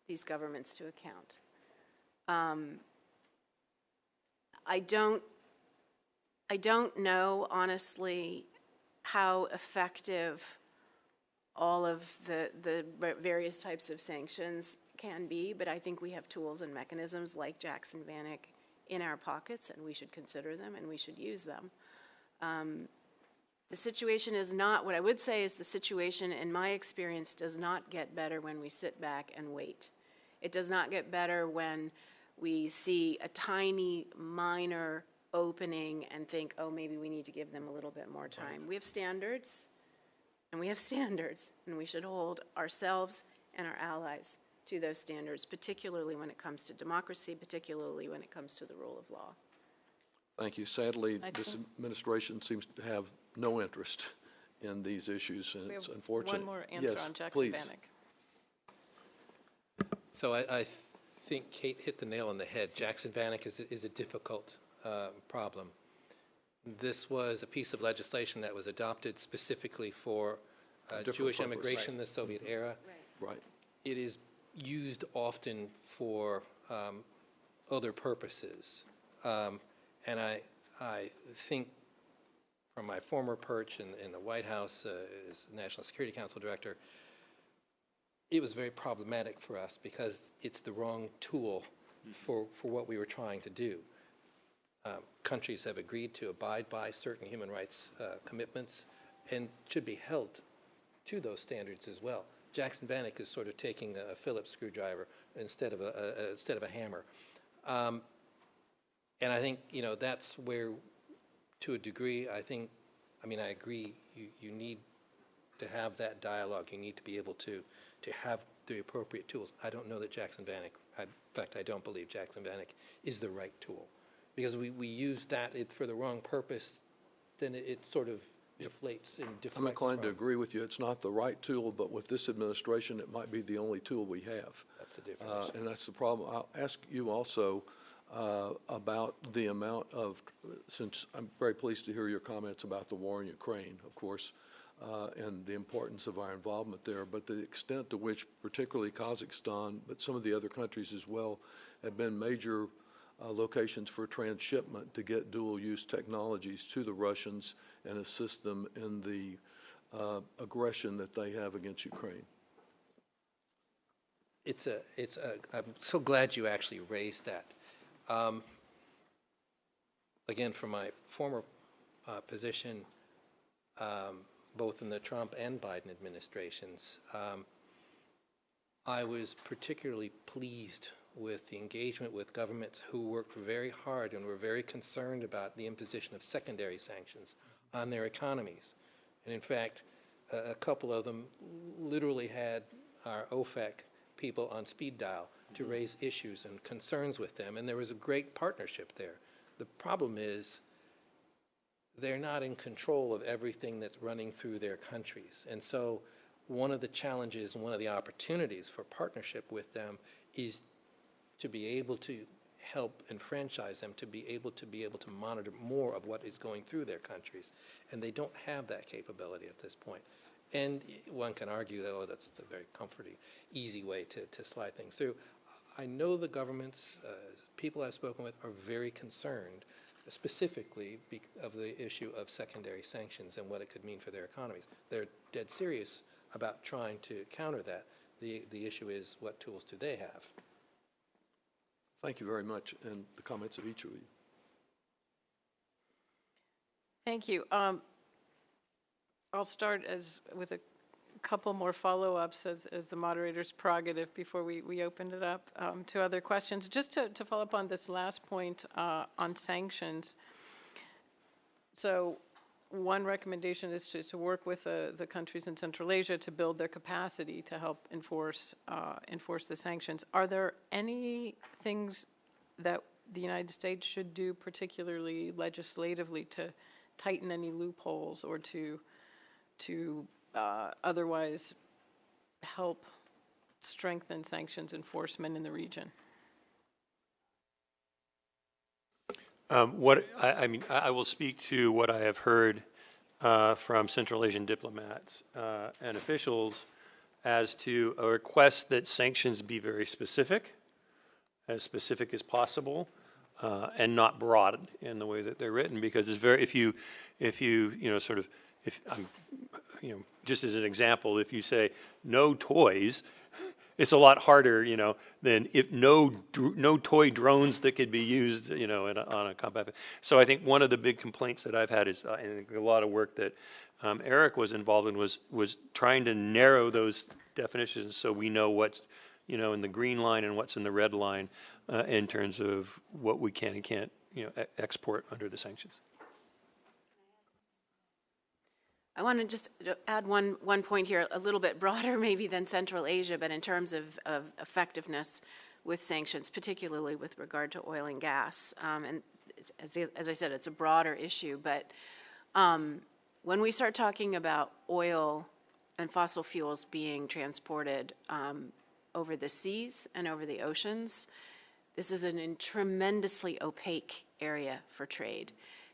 Speaker 5: these governments to account. I don't know, honestly, how effective all of the various types of sanctions can be, but I think we have tools and mechanisms like Jackson-Vanik in our pockets, and we should consider them and we should use them. The situation is not, what I would say is the situation, in my experience, does not get better when we sit back and wait. It does not get better when we see a tiny, minor opening and think, oh, maybe we need to give them a little bit more time. We have standards, and we should hold ourselves and our allies to those standards, particularly when it comes to democracy, particularly when it comes to the rule of law.
Speaker 6: Thank you. Sadly, this administration seems to have no interest in these issues, and it's unfortunate.
Speaker 1: One more answer on Jackson-Vanik.
Speaker 3: So I think Kate hit the nail on the head. Jackson-Vanik is a difficult problem. This was a piece of legislation that was adopted specifically for Jewish
Speaker 6: purpose.
Speaker 3: immigration in the Soviet era.
Speaker 6: Right.
Speaker 3: It is used often for other purposes. And I think from my former perch in the White House as National Security Council Director, it was very problematic for us because it's the wrong tool for what we were trying to do. Countries have agreed to abide by certain human rights commitments and should be held to those standards as well. Jackson-Vanik is sort of taking a Phillips screwdriver instead of a hammer. And I think, you know, that's where, to a degree, I agree, you need to have that dialogue. You need to be able to have the appropriate tools. I don't know that Jackson-Vanik, in fact, I don't believe Jackson-Vanik is the right tool. Because we use that for the wrong purpose, then it sort of deflates and deflects.
Speaker 6: I'm inclined to agree with you. It's not the right tool, but with this administration, it might be the only tool we have.
Speaker 3: That's a different issue.
Speaker 6: And that's the problem. I'll ask you also about the amount of, since I'm very pleased to hear your comments about the war in Ukraine, of course, and the importance of our involvement there, but the extent to which particularly Kazakhstan, but some of the other countries as well, have been major locations for transshipment to get dual-use technologies to the Russians and assist them in the aggression that they have against Ukraine.
Speaker 3: I'm so glad you actually raised that. Again, from my former position, both in the Trump and Biden administrations, I was particularly pleased with the engagement with governments who worked very hard and were very concerned about the imposition of secondary sanctions on their economies. And in fact, a couple of them literally had our OFAC people on speed dial to raise issues and concerns with them, and there was a great partnership there. The problem is they're not in control of everything that's running through their countries. And so one of the challenges and one of the opportunities for partnership with them is to be able to help enfranchise them, to be able to monitor more of what is going through their countries. And they don't have that capability at this point. And one can argue that, oh, that's a very comforting, easy way to slide things through. I know the governments, people I've spoken with, are very concerned, specifically of the issue of secondary sanctions and what it could mean for their economies. They're dead serious about trying to counter that. The issue is, what tools do they have?
Speaker 6: Thank you very much, and the comments of each of you.
Speaker 1: Thank you. I'll start with a couple more follow-ups as the moderator's prerogative before we open it up to other questions. Just to follow up on this last point on sanctions. So one recommendation is to work with the countries in Central Asia to build their capacity to help enforce the sanctions. Are there any things that the United States should do, particularly legislatively, to tighten any loopholes or to otherwise help strengthen sanctions enforcement in the region?
Speaker 4: I will speak to what I have heard from Central Asian diplomats and officials as to a request that sanctions be very specific as possible, and not broad in the way that they're written, because it's very, if you just as an example, if you say no toys, it's a lot harder, than if no toy drones that could be used, on a combat. So I think one of the big complaints that I've had is, and a lot of work that Eric was involved in was trying to narrow those definitions so we know what's, in the green line and what's in the red line in terms of what we can and can't, export under the sanctions.
Speaker 5: I want to just add one point here, a little bit broader maybe than Central Asia, but in terms of effectiveness with sanctions, particularly with regard to oil and gas. And as I said, it's a broader issue, but when we start talking about oil and fossil fuels being transported over the seas and over the oceans, this is a tremendously opaque area for trade.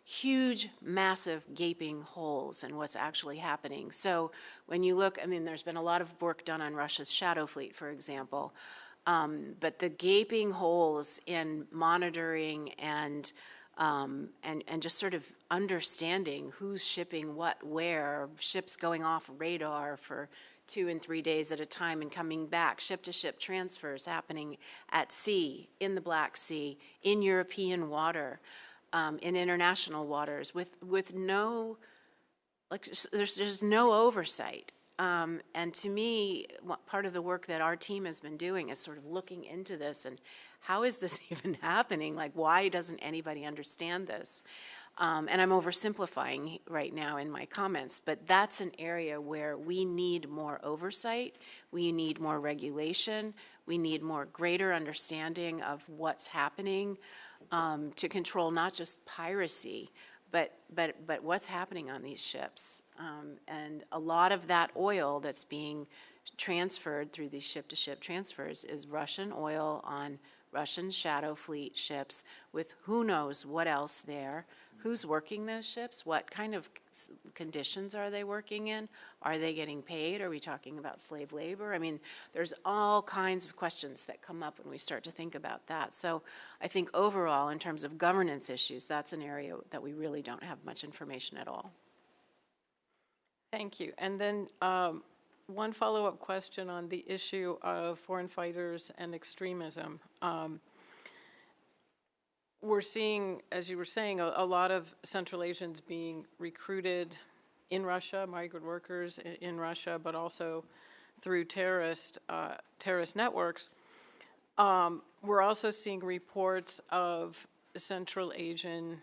Speaker 5: Huge, massive, gaping holes in what's actually happening. So when you look, there's been a lot of work done on Russia's shadow fleet, for example, but the gaping holes in monitoring and just sort of understanding who's shipping what, where, ships going off radar for 2 and 3 days at a time and coming back, ship-to-ship transfers happening at sea, in the Black Sea, in European water, in international waters, with no, there's no oversight. And to me, part of the work that our team has been doing is sort of looking into this and how is this even happening? Like, why doesn't anybody understand this? And I'm oversimplifying right now in my comments, but that's an area where we need more oversight, we need more regulation, we need more greater understanding of what's happening to control not just piracy, but what's happening on these ships. And a lot of that oil that's being transferred through these ship-to-ship transfers is Russian oil on Russian shadow fleet ships with who knows what else there. Who's working those ships? What kind of conditions are they working in? Are they getting paid? Are we talking about slave labor? There's all kinds of questions that come up when we start to think about that. So I think overall, in terms of governance issues, that's an area that we really don't have much information at all.
Speaker 1: Thank you. And then one follow-up question on the issue of foreign fighters and extremism. We're seeing, as you were saying, a lot of Central Asians being recruited in Russia, migrant workers in Russia, but also through terrorist networks. We're also seeing reports of Central Asian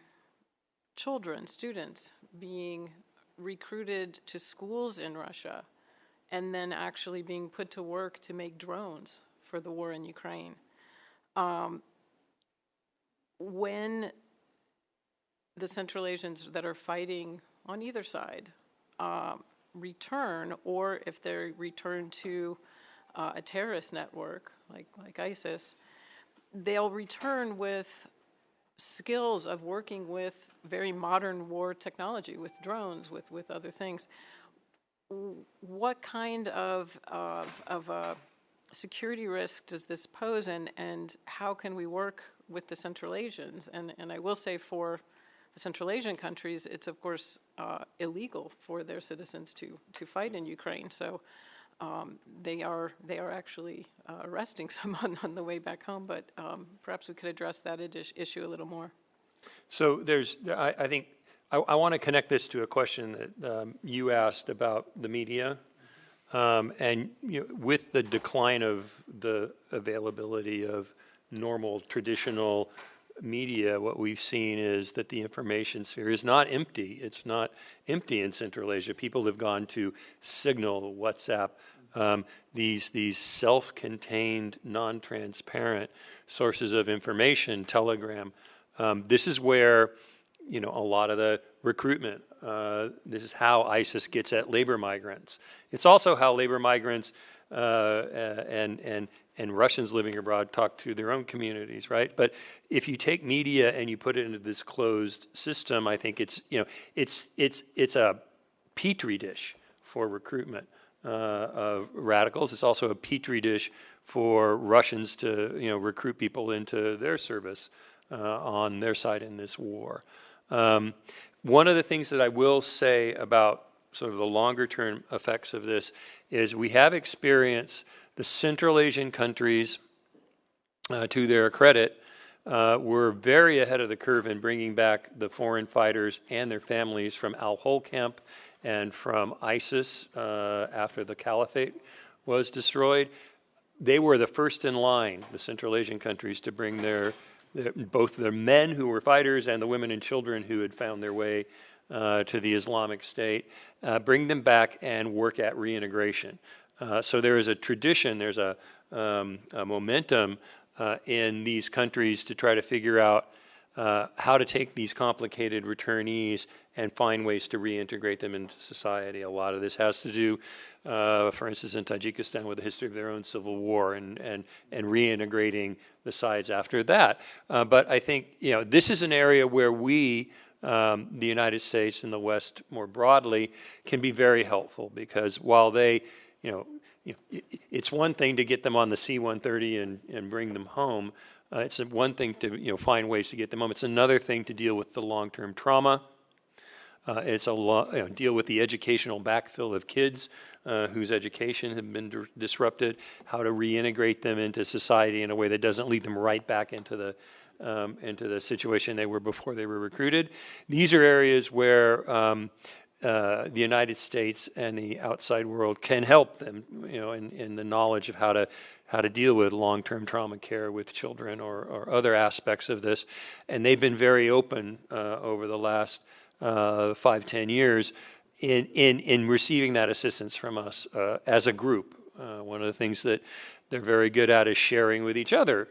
Speaker 1: children, students, being recruited to schools in Russia and then actually being put to work to make drones for the war in Ukraine. When the Central Asians that are fighting on either side return, or if they return to a terrorist network like ISIS, they'll return with skills of working with very modern war technology, with drones, with other things. What kind of security risk does this pose, and how can we work with the Central Asians? And I will say, for the Central Asian countries, it's of course illegal for their citizens to fight in Ukraine. So they are actually arresting someone on the way back home. But perhaps we could address that issue a little more.
Speaker 4: So I think I want to connect this to a question that you asked about the media. And with the decline of the availability of normal, traditional media, what we've seen is that the information sphere is not empty. It's not empty in Central Asia. People have gone to Signal, WhatsApp, these self-contained, non-transparent sources of information, Telegram. This is where a lot of the recruitment, this is how ISIS gets at labor migrants. It's also how labor migrants and Russians living abroad talk to their own communities, right? But if you take media and you put it into this closed system, I think it's a petri dish for recruitment of radicals. It's also a petri dish for Russians to recruit people into their service on their side in this war. One of the things that I will say about sort of the longer term effects of this is we have experienced the Central Asian countries, to their credit, were very ahead of the curve in bringing back the foreign fighters and their families from Al-Hol camp and from ISIS after the caliphate was destroyed. They were the first in line, the Central Asian countries, to bring both the men who were fighters and the women and children who had found their way to the Islamic State, bring them back and work at reintegration. So there is a tradition, there's a momentum in these countries to try to figure out how to take these complicated returnees and find ways to reintegrate them into society. A lot of this has to do, for instance, in Tajikistan with the history of their own civil war and reintegrating the sides after that. But I think this is an area where we, the United States and the West more broadly, can be very helpful, because while they, it's one thing to get them on the C-130 and bring them home. It's one thing to find ways to get them home. It's another thing to deal with the long-term trauma. It's deal with the educational backfill of kids whose education had been disrupted. How to reintegrate them into society in a way that doesn't lead them right back into the situation they were before they were recruited. These are areas where the United States and the outside world can help them, in the knowledge of how to deal with long-term trauma care with children or other aspects of this. And they've been very open over the last 5-10 years in receiving that assistance from us as a group. One of the things that they're very good at is sharing with each other,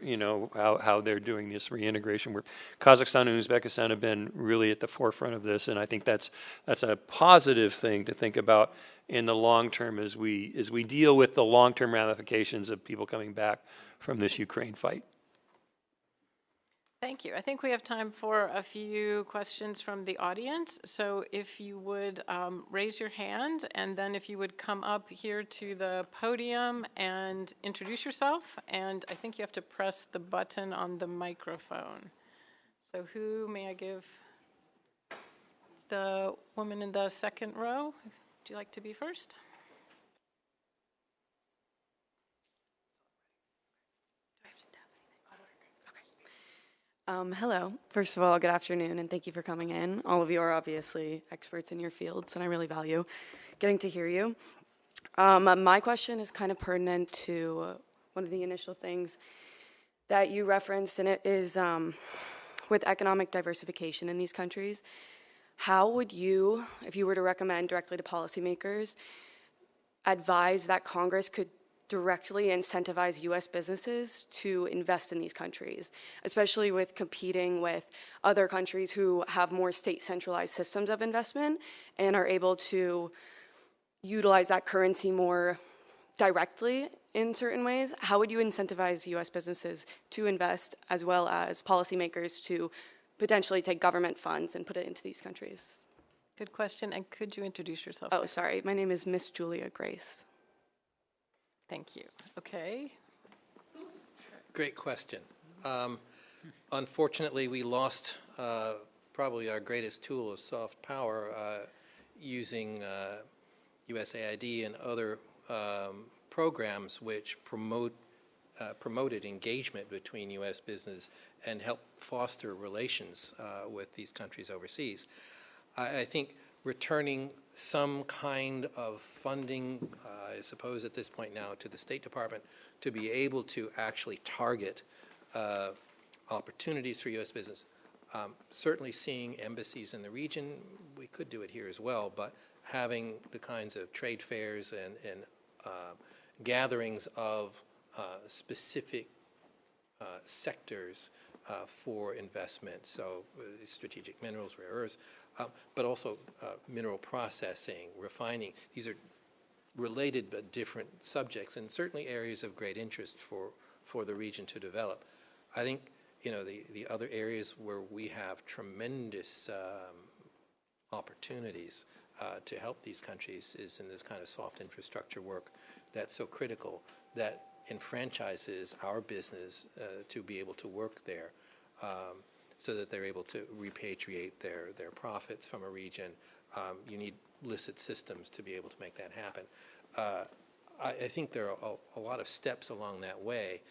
Speaker 4: how they're doing this reintegration work. Kazakhstan and Uzbekistan have been really at the forefront of this, and I think that's a positive thing to think about in the long term as we deal with the long-term ramifications of people coming back from this Ukraine fight.
Speaker 1: Thank you. I think we have time for a few questions from the audience. So if you would raise your hand, and then if you would come up here to the podium and introduce yourself. And I think you have to press the button on the microphone. So who may I give? The woman in the second row. Would you like to be first?
Speaker 7: Hello. First of all, good afternoon, and thank you for coming in. All of you are obviously experts in your fields, and I really value getting to hear you. My question is kind of pertinent to one of the initial things that you referenced, and it is with economic diversification in these countries. How would you, if you were to recommend directly to policymakers, advise that Congress could directly incentivize U.S. businesses to invest in these countries, especially with competing with other countries who have more state-centralized systems of investment and are able to utilize that currency more directly in certain ways. How would you incentivize U.S. businesses to invest, as well as policymakers to potentially take government funds and put it into these countries?
Speaker 1: Good question, and could you introduce yourself?
Speaker 7: Oh, sorry. My name is Miss Julia Grace.
Speaker 1: Thank you. Okay.
Speaker 3: Great question. Unfortunately, we lost probably our greatest tool of soft power using USAID and other programs which promoted engagement between U.S. business and helped foster relations with these countries overseas. I think returning some kind of funding, I suppose at this point now, to the State Department to be able to actually target opportunities for U.S. business. Certainly seeing embassies in the region, we could do it here as well, but having the kinds of trade fairs and gatherings of specific sectors for investment, so strategic minerals, rare earths, but also mineral processing, refining. These are related but different subjects, and certainly areas of great interest for the region to develop. I think, you know, the other areas where we have tremendous opportunities to help these countries is in this kind of soft infrastructure work that's so critical, that enfranchises our business to be able to work there, so that they're able to repatriate their profits from a region. You need licit systems to be able to make that happen. I think there are a lot of steps along that way,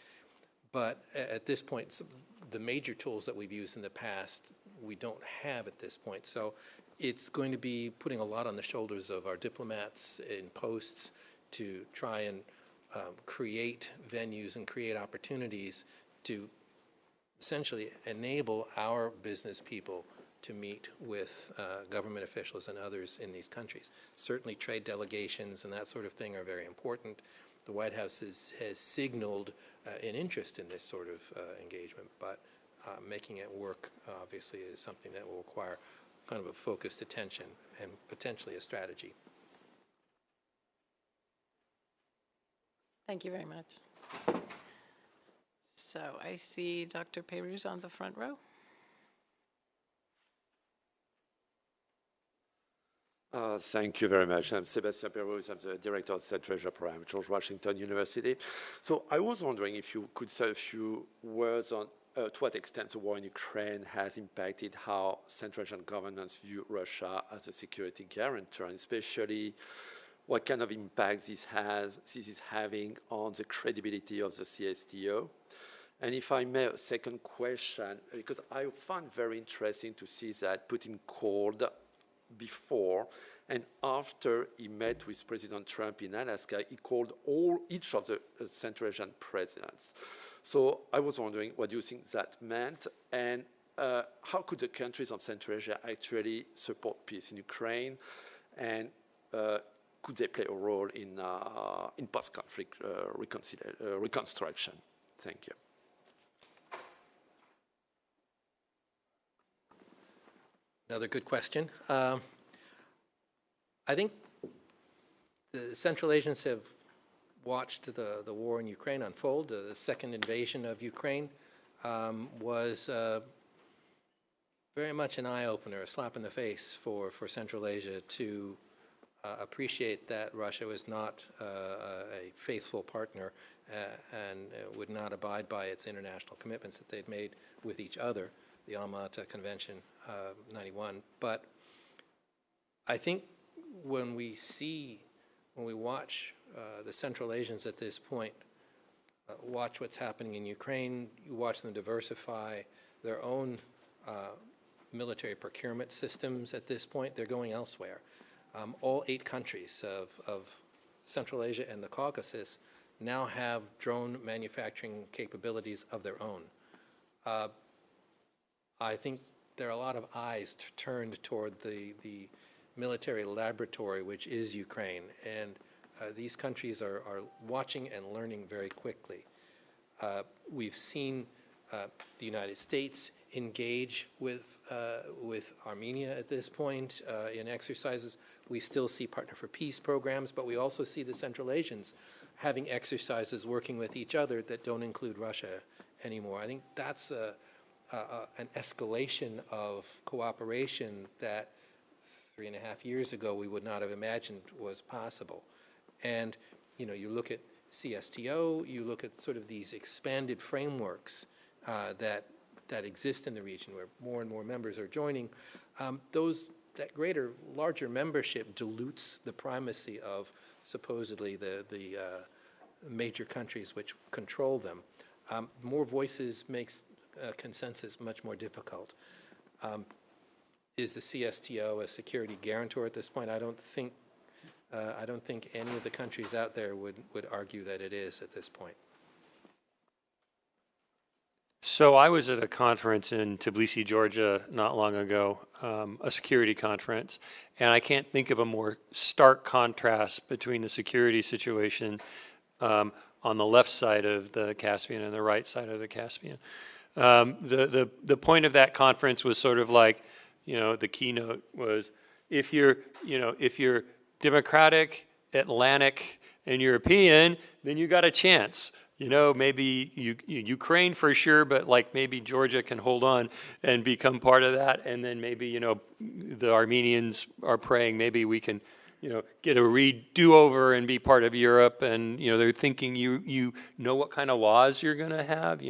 Speaker 3: but at this point, the major tools that we've used in the past, we don't have at this point. So it's going to be putting a lot on the shoulders of our diplomats in posts to try and create venues and create opportunities to essentially enable our business people to meet with government officials and others in these countries. Certainly trade delegations and that sort of thing are very important. The White House has signaled an interest in this sort of engagement, but making it work obviously is something that will require kind of a focused attention and potentially a strategy.
Speaker 1: Thank you very much. So I see Dr. Peyruz on the front row.
Speaker 8: Thank you very much. I'm Sébastien Peyruz. I'm the director of the State Treasurer Program at George Washington University. So I was wondering if you could say a few words on to what extent the war in Ukraine has impacted how Central Asian governments view Russia as a security guarantor, and especially what kind of impact this is having on the credibility of the CSTO. And if I may, a second question, because I found very interesting to see that Putin called before and after he met with President Trump in Alaska, he called each of the Central Asian presidents. So I was wondering what you think that meant, and how could the countries of Central Asia actually support peace in Ukraine, and could they play a role in post-conflict reconstruction? Thank you.
Speaker 3: Another good question. I think the Central Asians have watched the war in Ukraine unfold. The second invasion of Ukraine was very much an eye-opener, a slap in the face for Central Asia to appreciate that Russia was not a faithful partner and would not abide by its international commitments that they'd made with each other, the Alma-Ata Convention 91. But I think when we watch the Central Asians at this point watch what's happening in Ukraine, you watch them diversify their own military procurement systems at this point, they're going elsewhere. All 8 countries of Central Asia and the Caucasus now have drone manufacturing capabilities of their own. I think there are a lot of eyes turned toward the military laboratory, which is Ukraine, and these countries are watching and learning very quickly. We've seen the United States engage with Armenia at this point in exercises. We still see Partner for Peace programs, but we also see the Central Asians having exercises working with each other that don't include Russia anymore. I think that's an escalation of cooperation that 3.5 years ago we would not have imagined was possible. And you look at CSTO, you look at sort of these expanded frameworks that exist in the region where more and more members are joining. That larger membership dilutes the primacy of supposedly the major countries which control them. More voices makes consensus much more difficult. Is the CSTO a security guarantor at this point? I don't think any of the countries out there would argue that it is at this point.
Speaker 4: So I was at a conference in Tbilisi, Georgia, not long ago, a security conference, and I can't think of a more stark contrast between the security situation on the left side of the Caspian and the right side of the Caspian. The point of that conference was sort of like, the keynote was, if you're democratic, Atlantic, and European, then you got a chance. Maybe Ukraine for sure, but like maybe Georgia can hold on and become part of that. And then maybe, the Armenians are praying maybe we can, get a do-over and be part of Europe. And, they're thinking you know what kind of laws you're going to have.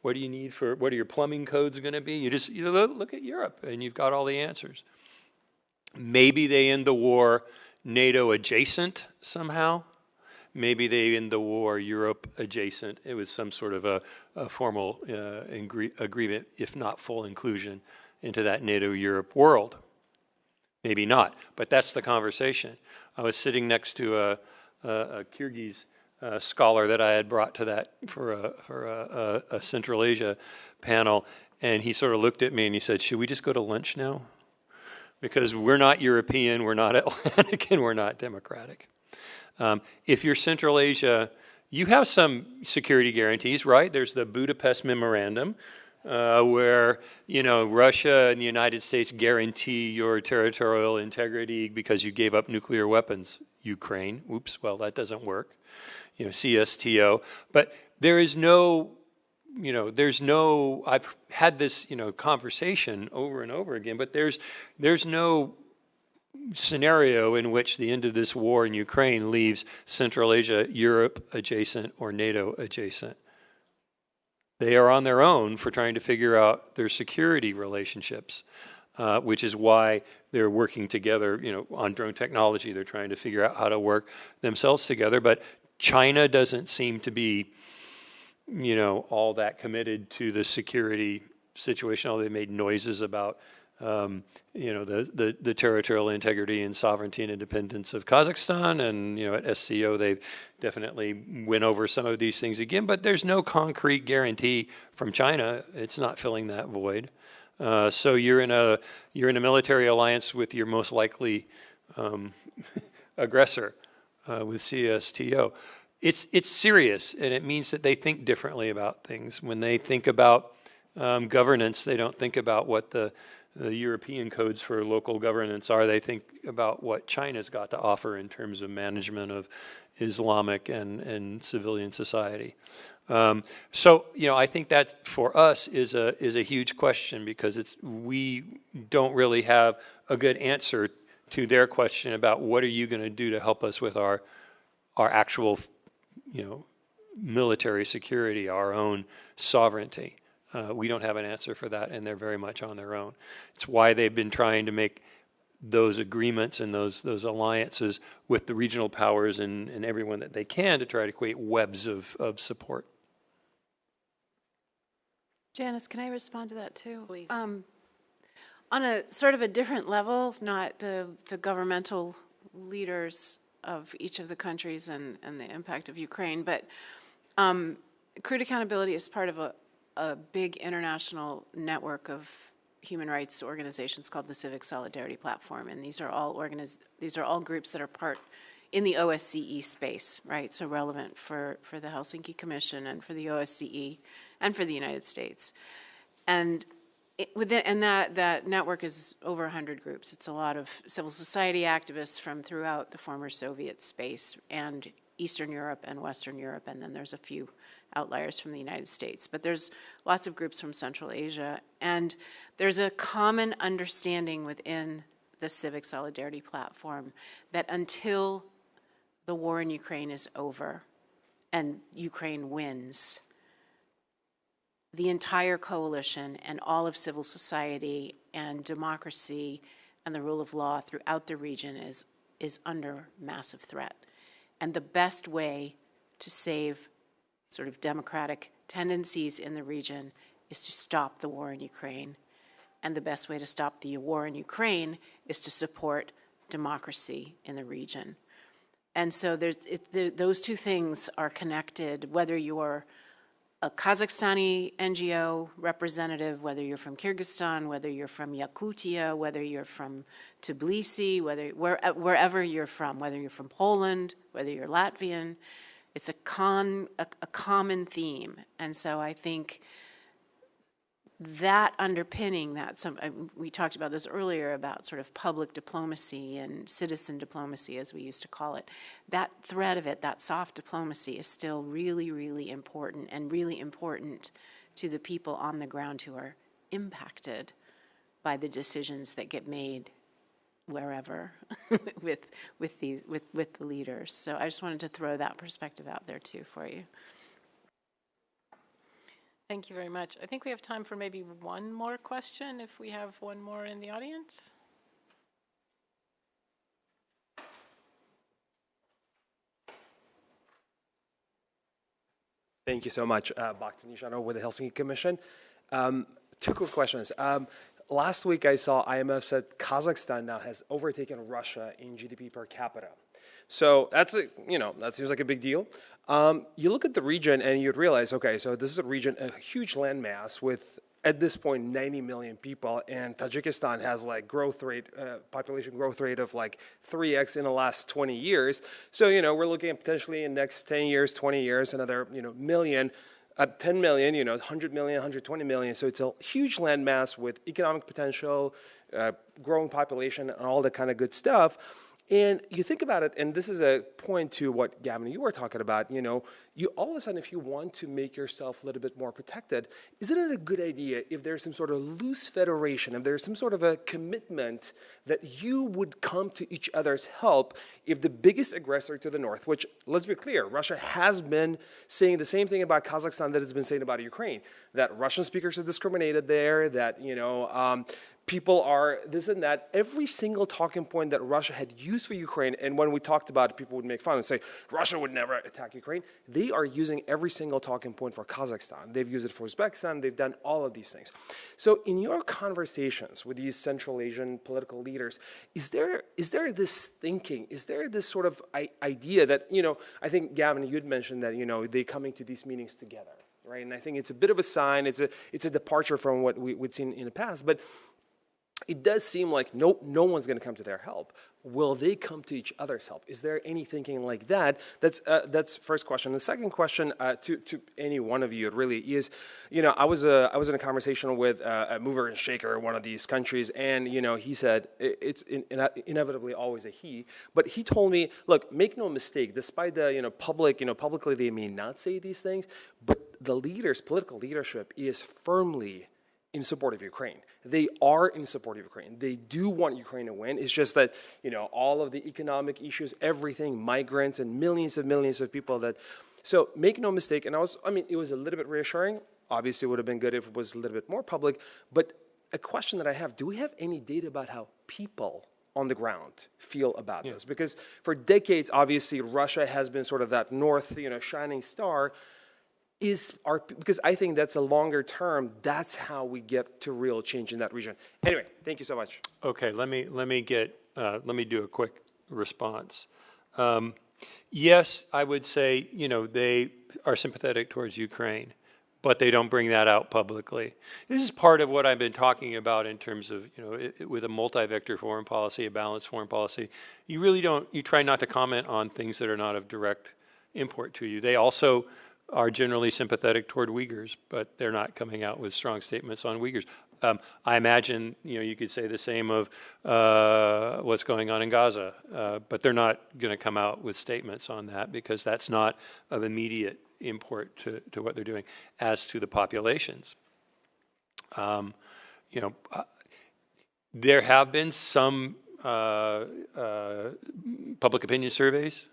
Speaker 4: What do you need what are your plumbing codes going to be? You look at Europe and you've got all the answers. Maybe they end the war NATO adjacent somehow. Maybe they end the war Europe adjacent. It was some sort of a formal agreement, if not full inclusion, into that NATO-Europe world. Maybe not, but that's the conversation. I was sitting next to a Kyrgyz scholar that I had brought to that for a Central Asia panel, and he sort of looked at me and he said, "Should we just go to lunch now? Because we're not European, we're not Atlantic, and we're not democratic." If you're Central Asia, you have some security guarantees, right? There's the Budapest Memorandum, where, Russia and the United States guarantee your territorial integrity because you gave up nuclear weapons. Ukraine, oops, well, that doesn't work. CSTO. But there is no, I've had this, conversation over and over again, but there's no scenario in which the end of this war in Ukraine leaves Central Asia, Europe adjacent, or NATO adjacent. They are on their own for trying to figure out their security relationships, which is why they're working together, on drone technology. They're trying to figure out how to work themselves together. But China doesn't seem to be, all that committed to the security situation. Although they made noises about the territorial integrity and sovereignty and independence of Kazakhstan, and at SCO they definitely went over some of these things again. But there's no concrete guarantee from China. It's not filling that void. So you're in a military alliance with your most likely aggressor with CSTO. It's serious, and it means that they think differently about things. When they think about governance, they don't think about what the European codes for local governance are. They think about what China's got to offer in terms of management of Islamic and civilian society. So I think that for us is a huge question, because we don't really have a good answer to their question about what are you going to do to help us with our actual military security, our own sovereignty. We don't have an answer for that, and they're very much on their own. It's why they've been trying to make those agreements and those alliances with the regional powers and everyone that they can to try to create webs of support.
Speaker 5: Janice, can I respond to that too?
Speaker 1: Please.
Speaker 5: On a sort of a different level, not the governmental leaders of each of the countries and the impact of Ukraine, but crude accountability is part of a big international network of human rights organizations called the Civic Solidarity Platform, and these are all groups that are part in the OSCE space, right? So relevant for the Helsinki Commission and for the OSCE and for the United States, and that network is over 100 groups. It's a lot of civil society activists from throughout the former Soviet space, and Eastern Europe and Western Europe, and then there's a few outliers from the United States. But there's lots of groups from Central Asia, and there's a common understanding within the Civic Solidarity Platform that until the war in Ukraine is over and Ukraine wins, the entire coalition and all of civil society and democracy and the rule of law throughout the region is under massive threat. And the best way to save sort of democratic tendencies in the region is to stop the war in Ukraine. And the best way to stop the war in Ukraine is to support democracy in the region. And so those two things are connected, whether you're a Kazakhstani NGO representative, whether you're from Kyrgyzstan, whether you're from Yakutia, whether you're from Tbilisi, wherever you're from, whether you're from Poland, whether you're Latvian, it's a common theme. And so I think that underpinning that, we talked about this earlier about sort of public diplomacy and citizen diplomacy, as we used to call it, that thread of it, that soft diplomacy, is still really, really important, and really important to the people on the ground who are impacted by the decisions that get made wherever with the leaders. So I just wanted to throw that perspective out there too for you.
Speaker 1: Thank you very much. I think we have time for maybe one more question, if we have one more in the audience.
Speaker 9: Thank you so much, Bhakti Nishano with the Helsinki Commission. Two quick questions. Last week I saw IMF said Kazakhstan now has overtaken Russia in GDP per capita. So that's that seems like a big deal. You look at the region and you'd realize, okay, so this is a region, a huge landmass with, at this point, 90 million people, and Tajikistan has like population growth rate of like 3x in the last 20 years. So, we're looking at potentially in the next 10 years, 20 years, another, million, 10 million, 100 million, 120 million. So it's a huge landmass with economic potential, growing population, and all that kind of good stuff. And you think about it, and this is a point to what, Gavin, you were talking about, you all of a sudden, if you want to make yourself a little bit more protected, isn't it a good idea if there's some sort of loose federation, if there's some sort of a commitment that you would come to each other's help if the biggest aggressor to the north, which, let's be clear, Russia has been saying the same thing about Kazakhstan that it's been saying about Ukraine, that Russian speakers are discriminated there, that, people are this and that. Every single talking point that Russia had used for Ukraine, and when we talked about it, people would make fun and say, Russia would never attack Ukraine. They are using every single talking point for Kazakhstan. They've used it for Uzbekistan. They've done all of these things. So in your conversations with these Central Asian political leaders, is there this thinking, is there this sort of idea that, I think, Gavin, you'd mentioned that, they're coming to these meetings together, right? And I think it's a bit of a sign. It's a departure from what we'd seen in the past. But it does seem like no one's going to come to their help. Will they come to each other's help? Is there any thinking like that? That's first question. The second question to any one of you really is, I was in a conversation with a mover and shaker in one of these countries, and he said it's inevitably always a he, but he told me, look, make no mistake, despite the publicly they may not say these things, but the political leadership is firmly in support of Ukraine. They are in support of Ukraine. They do want Ukraine to win. It's just that, all of the economic issues, everything, migrants and millions of people so make no mistake, and it was a little bit reassuring. Obviously, it would have been good if it was a little bit more public, but a question that I have, do we have any data about how people on the ground feel about this? Because for decades, obviously, Russia has been sort of that north, shining star. Because I think that's a longer term, that's how we get to real change in that region. Anyway, thank you so much.
Speaker 4: Okay, let me do a quick response. Yes, I would say, they are sympathetic towards Ukraine, but they don't bring that out publicly. This is part of what I've been talking about in terms of, with a multi-vector foreign policy, a balanced foreign policy. You try not to comment on things that are not of direct import to you. They also are generally sympathetic toward Uyghurs, but they're not coming out with strong statements on Uyghurs. I imagine, you could say the same of what's going on in Gaza, but they're not going to come out with statements on that because that's not of immediate import to what they're doing. As to the populations, there have been some public opinion surveys.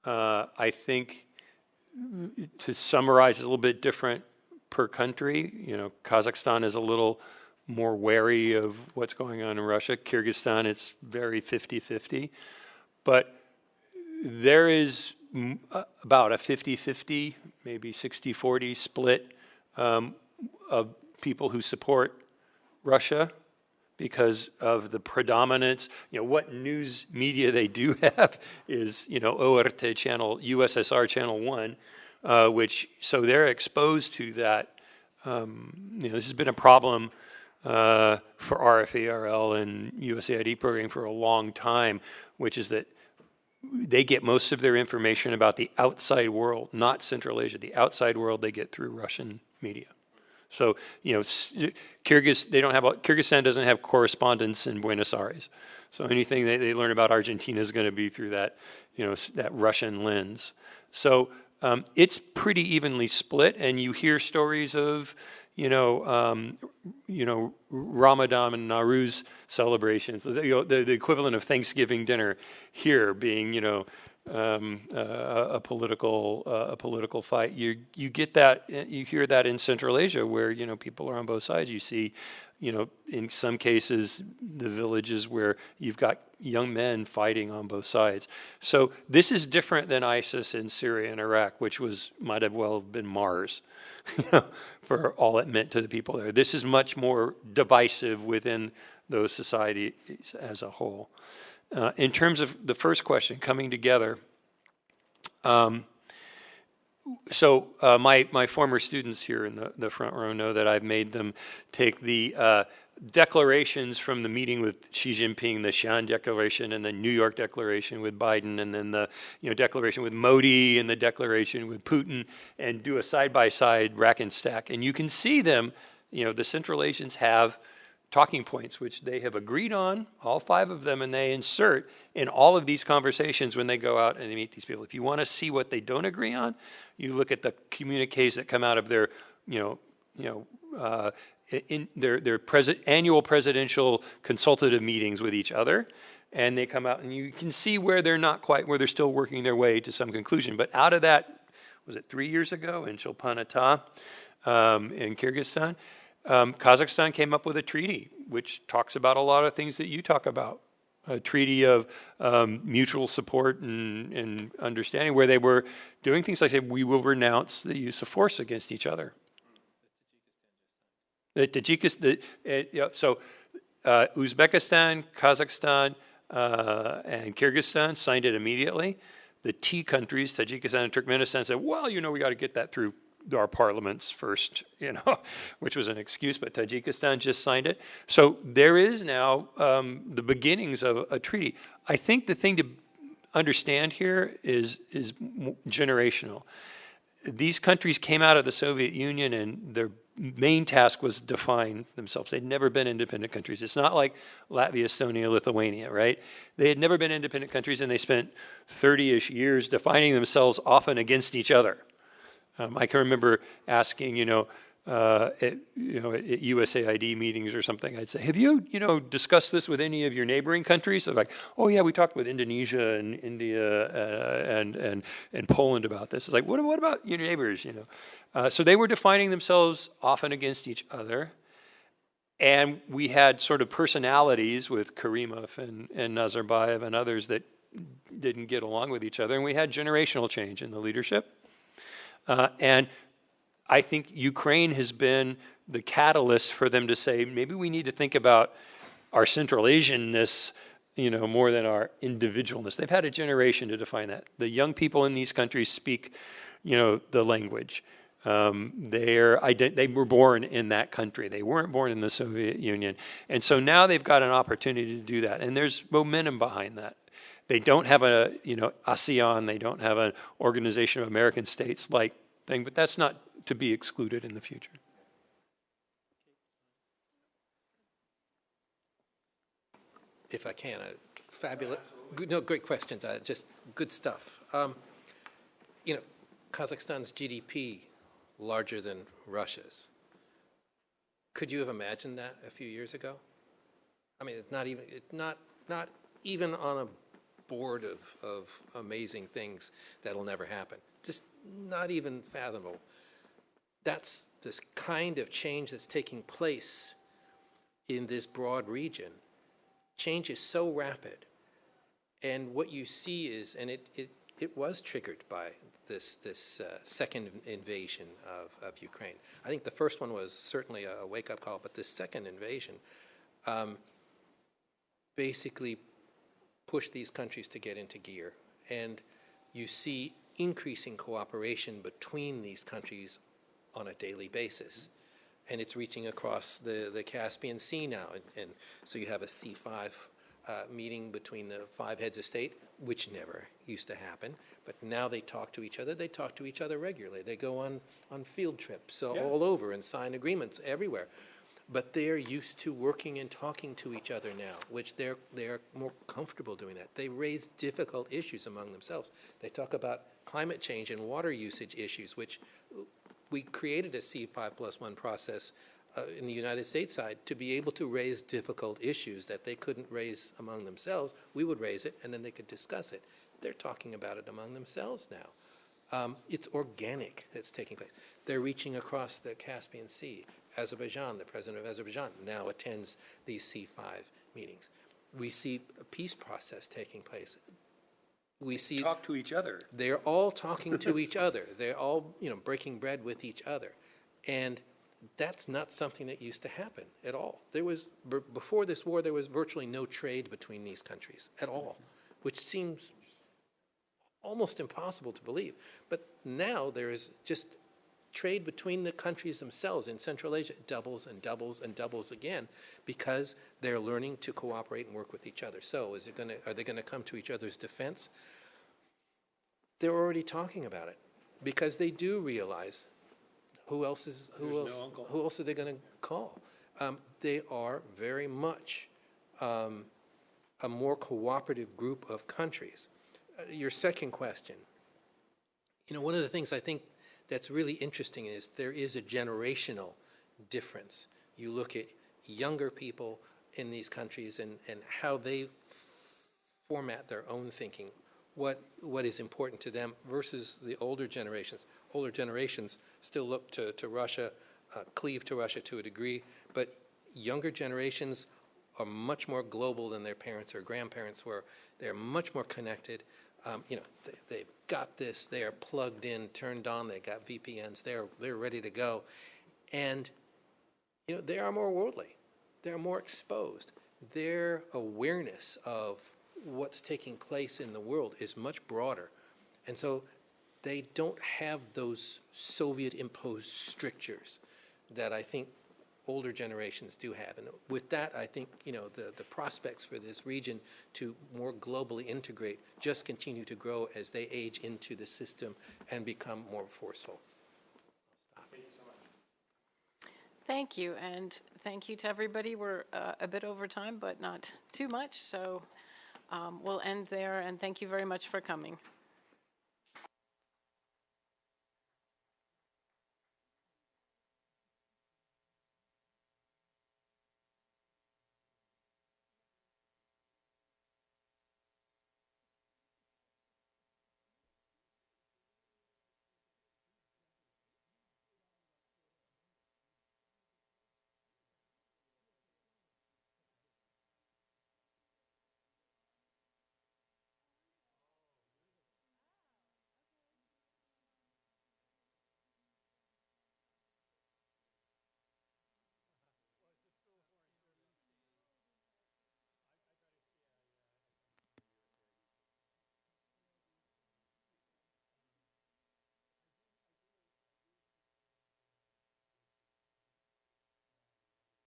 Speaker 4: I think, to summarize, it's a little bit different per country. Kazakhstan is a little more wary of what's going on in Russia. Kyrgyzstan, it's very 50-50. But there is about a 50-50, maybe 60-40 split of people who support Russia because of the predominance. What news media they do have is, ORT channel, USSR channel 1, so they're exposed to that. This has been a problem for RFARL and USAID programming for a long time, which is that they get most of their information about the outside world, not Central Asia. The outside world they get through Russian media. So, Kyrgyzstan doesn't have correspondence in Buenos Aires. So anything they learn about Argentina is going to be through that, that Russian lens. So it's pretty evenly split, and you hear stories of, Ramadan and Nowruz celebrations, the equivalent of Thanksgiving dinner here being, a political fight. You get that, you hear that in Central Asia where, people are on both sides. You see, in some cases, the villages where you've got young men fighting on both sides. So this is different than ISIS in Syria and Iraq, which might have well been Mars, for all it meant to the people there. This is much more divisive within those societies as a whole. In terms of the first question, coming together, my former students here in the front row know that I've made them take the declarations from the meeting with Xi Jinping, the Xi'an Declaration, and the New York Declaration with Biden, and then the declaration with Modi and the declaration with Putin, and do a side-by-side rack and stack. And you can see them, the Central Asians have talking points which they have agreed on, all 5 of them, and they insert in all of these conversations when they go out and they meet these people. If you want to see what they don't agree on, you look at the communiques that come out of their, in their annual presidential consultative meetings with each other, and they come out and you can see where they're not quite, where they're still working their way to some conclusion. But out of that, was it 3 years ago in Chulpan-Ata in Kyrgyzstan, Kazakhstan came up with a treaty which talks about a lot of things that you talk about. A treaty of mutual support and understanding, where they were doing things like, say, we will renounce the use of force against each other. Uzbekistan, Kazakhstan, and Kyrgyzstan signed it immediately. The T countries, Tajikistan and Turkmenistan, said, well, we got to get that through our parliaments first, which was an excuse, but Tajikistan just signed it. So there is now the beginnings of a treaty. I think the thing to understand here is generational. These countries came out of the Soviet Union and their main task was to define themselves. They'd never been independent countries. It's not like Latvia, Estonia, Lithuania, right? They had never been independent countries, and they spent 30-ish years defining themselves often against each other. I can remember asking, at USAID meetings or something, I'd say, have you, discussed this with any of your neighboring countries? They're like, oh yeah, we talked with Indonesia and India and Poland about this. It's like, what about your neighbors, So they were defining themselves often against each other. And we had sort of personalities with Karimov and Nazarbayev and others that didn't get along with each other. And we had generational change in the leadership. And I think Ukraine has been the catalyst for them to say, maybe we need to think about our Central Asianness, more than our individualness. They've had a generation to define that. The young people in these countries speak, the language. They were born in that country. They weren't born in the Soviet Union. And so now they've got an opportunity to do that. And there's momentum behind that. They don't have ASEAN. They don't have an Organization of American States like thing, but that's not to be excluded in the future.
Speaker 3: If I can, fabulous, great questions, just good stuff. You know, Kazakhstan's GDP larger than Russia's. Could you have imagined that a few years ago? I mean, it's not even on a board of amazing things that'll never happen. Just not even fathomable. That's this kind of change that's taking place in this broad region. Change is so rapid, and what you see is, and it was triggered by this second invasion of Ukraine. I think the first one was certainly a wake-up call, but this second invasion basically pushed these countries to get into gear, and you see increasing cooperation between these countries on a daily basis. And it's reaching across the Caspian Sea now. And so you have a C5 meeting between the 5 heads of state, which never used to happen. But now they talk to each other. They talk to each other regularly. They go on field trips all over and sign agreements everywhere. But they're used to working and talking to each other now, which they're more comfortable doing that. They raise difficult issues among themselves. They talk about climate change and water usage issues, which we created a C5+1 process in the United States side to be able to raise difficult issues that they couldn't raise among themselves. We would raise it, and then they could discuss it. They're talking about it among themselves now. It's organic that's taking place. They're reaching across the Caspian Sea. Azerbaijan, the president of Azerbaijan, now attends these C5 meetings. We see a peace process taking place. We see
Speaker 4: Talk to each other.
Speaker 3: they're all talking to each other. They're all, breaking bread with each other. And that's not something that used to happen at all. Before this war, there was virtually no trade between these countries at all, which seems almost impossible to believe. But now there is just trade between the countries themselves in Central Asia doubles and doubles and doubles again because they're learning to cooperate and work with each other. So are they going to come to each other's defense? They're already talking about it because they do realize who else are they going to call? They are very much a more cooperative group of countries. Your second question, one of the things I think that's really interesting is there is a generational difference. You look at younger people in these countries and how they format their own thinking, what is important to them versus the older generations. Older generations still look to Russia, cleave to Russia to a degree, but younger generations are much more global than their parents or grandparents were. They're much more connected. They've got this, they are plugged in, turned on, they got VPNs, they're ready to go. And, they are more worldly. They're more exposed. Their awareness of what's taking place in the world is much broader. And so they don't have those Soviet-imposed strictures that I think older generations do have. And with that, I think, the prospects for this region to more globally integrate just continue to grow as they age into the system and become more forceful.
Speaker 9: Thank you so much.
Speaker 1: Thank you, and thank you to everybody. We're a bit over time, but not too much, so we'll end there, and thank you very much for coming.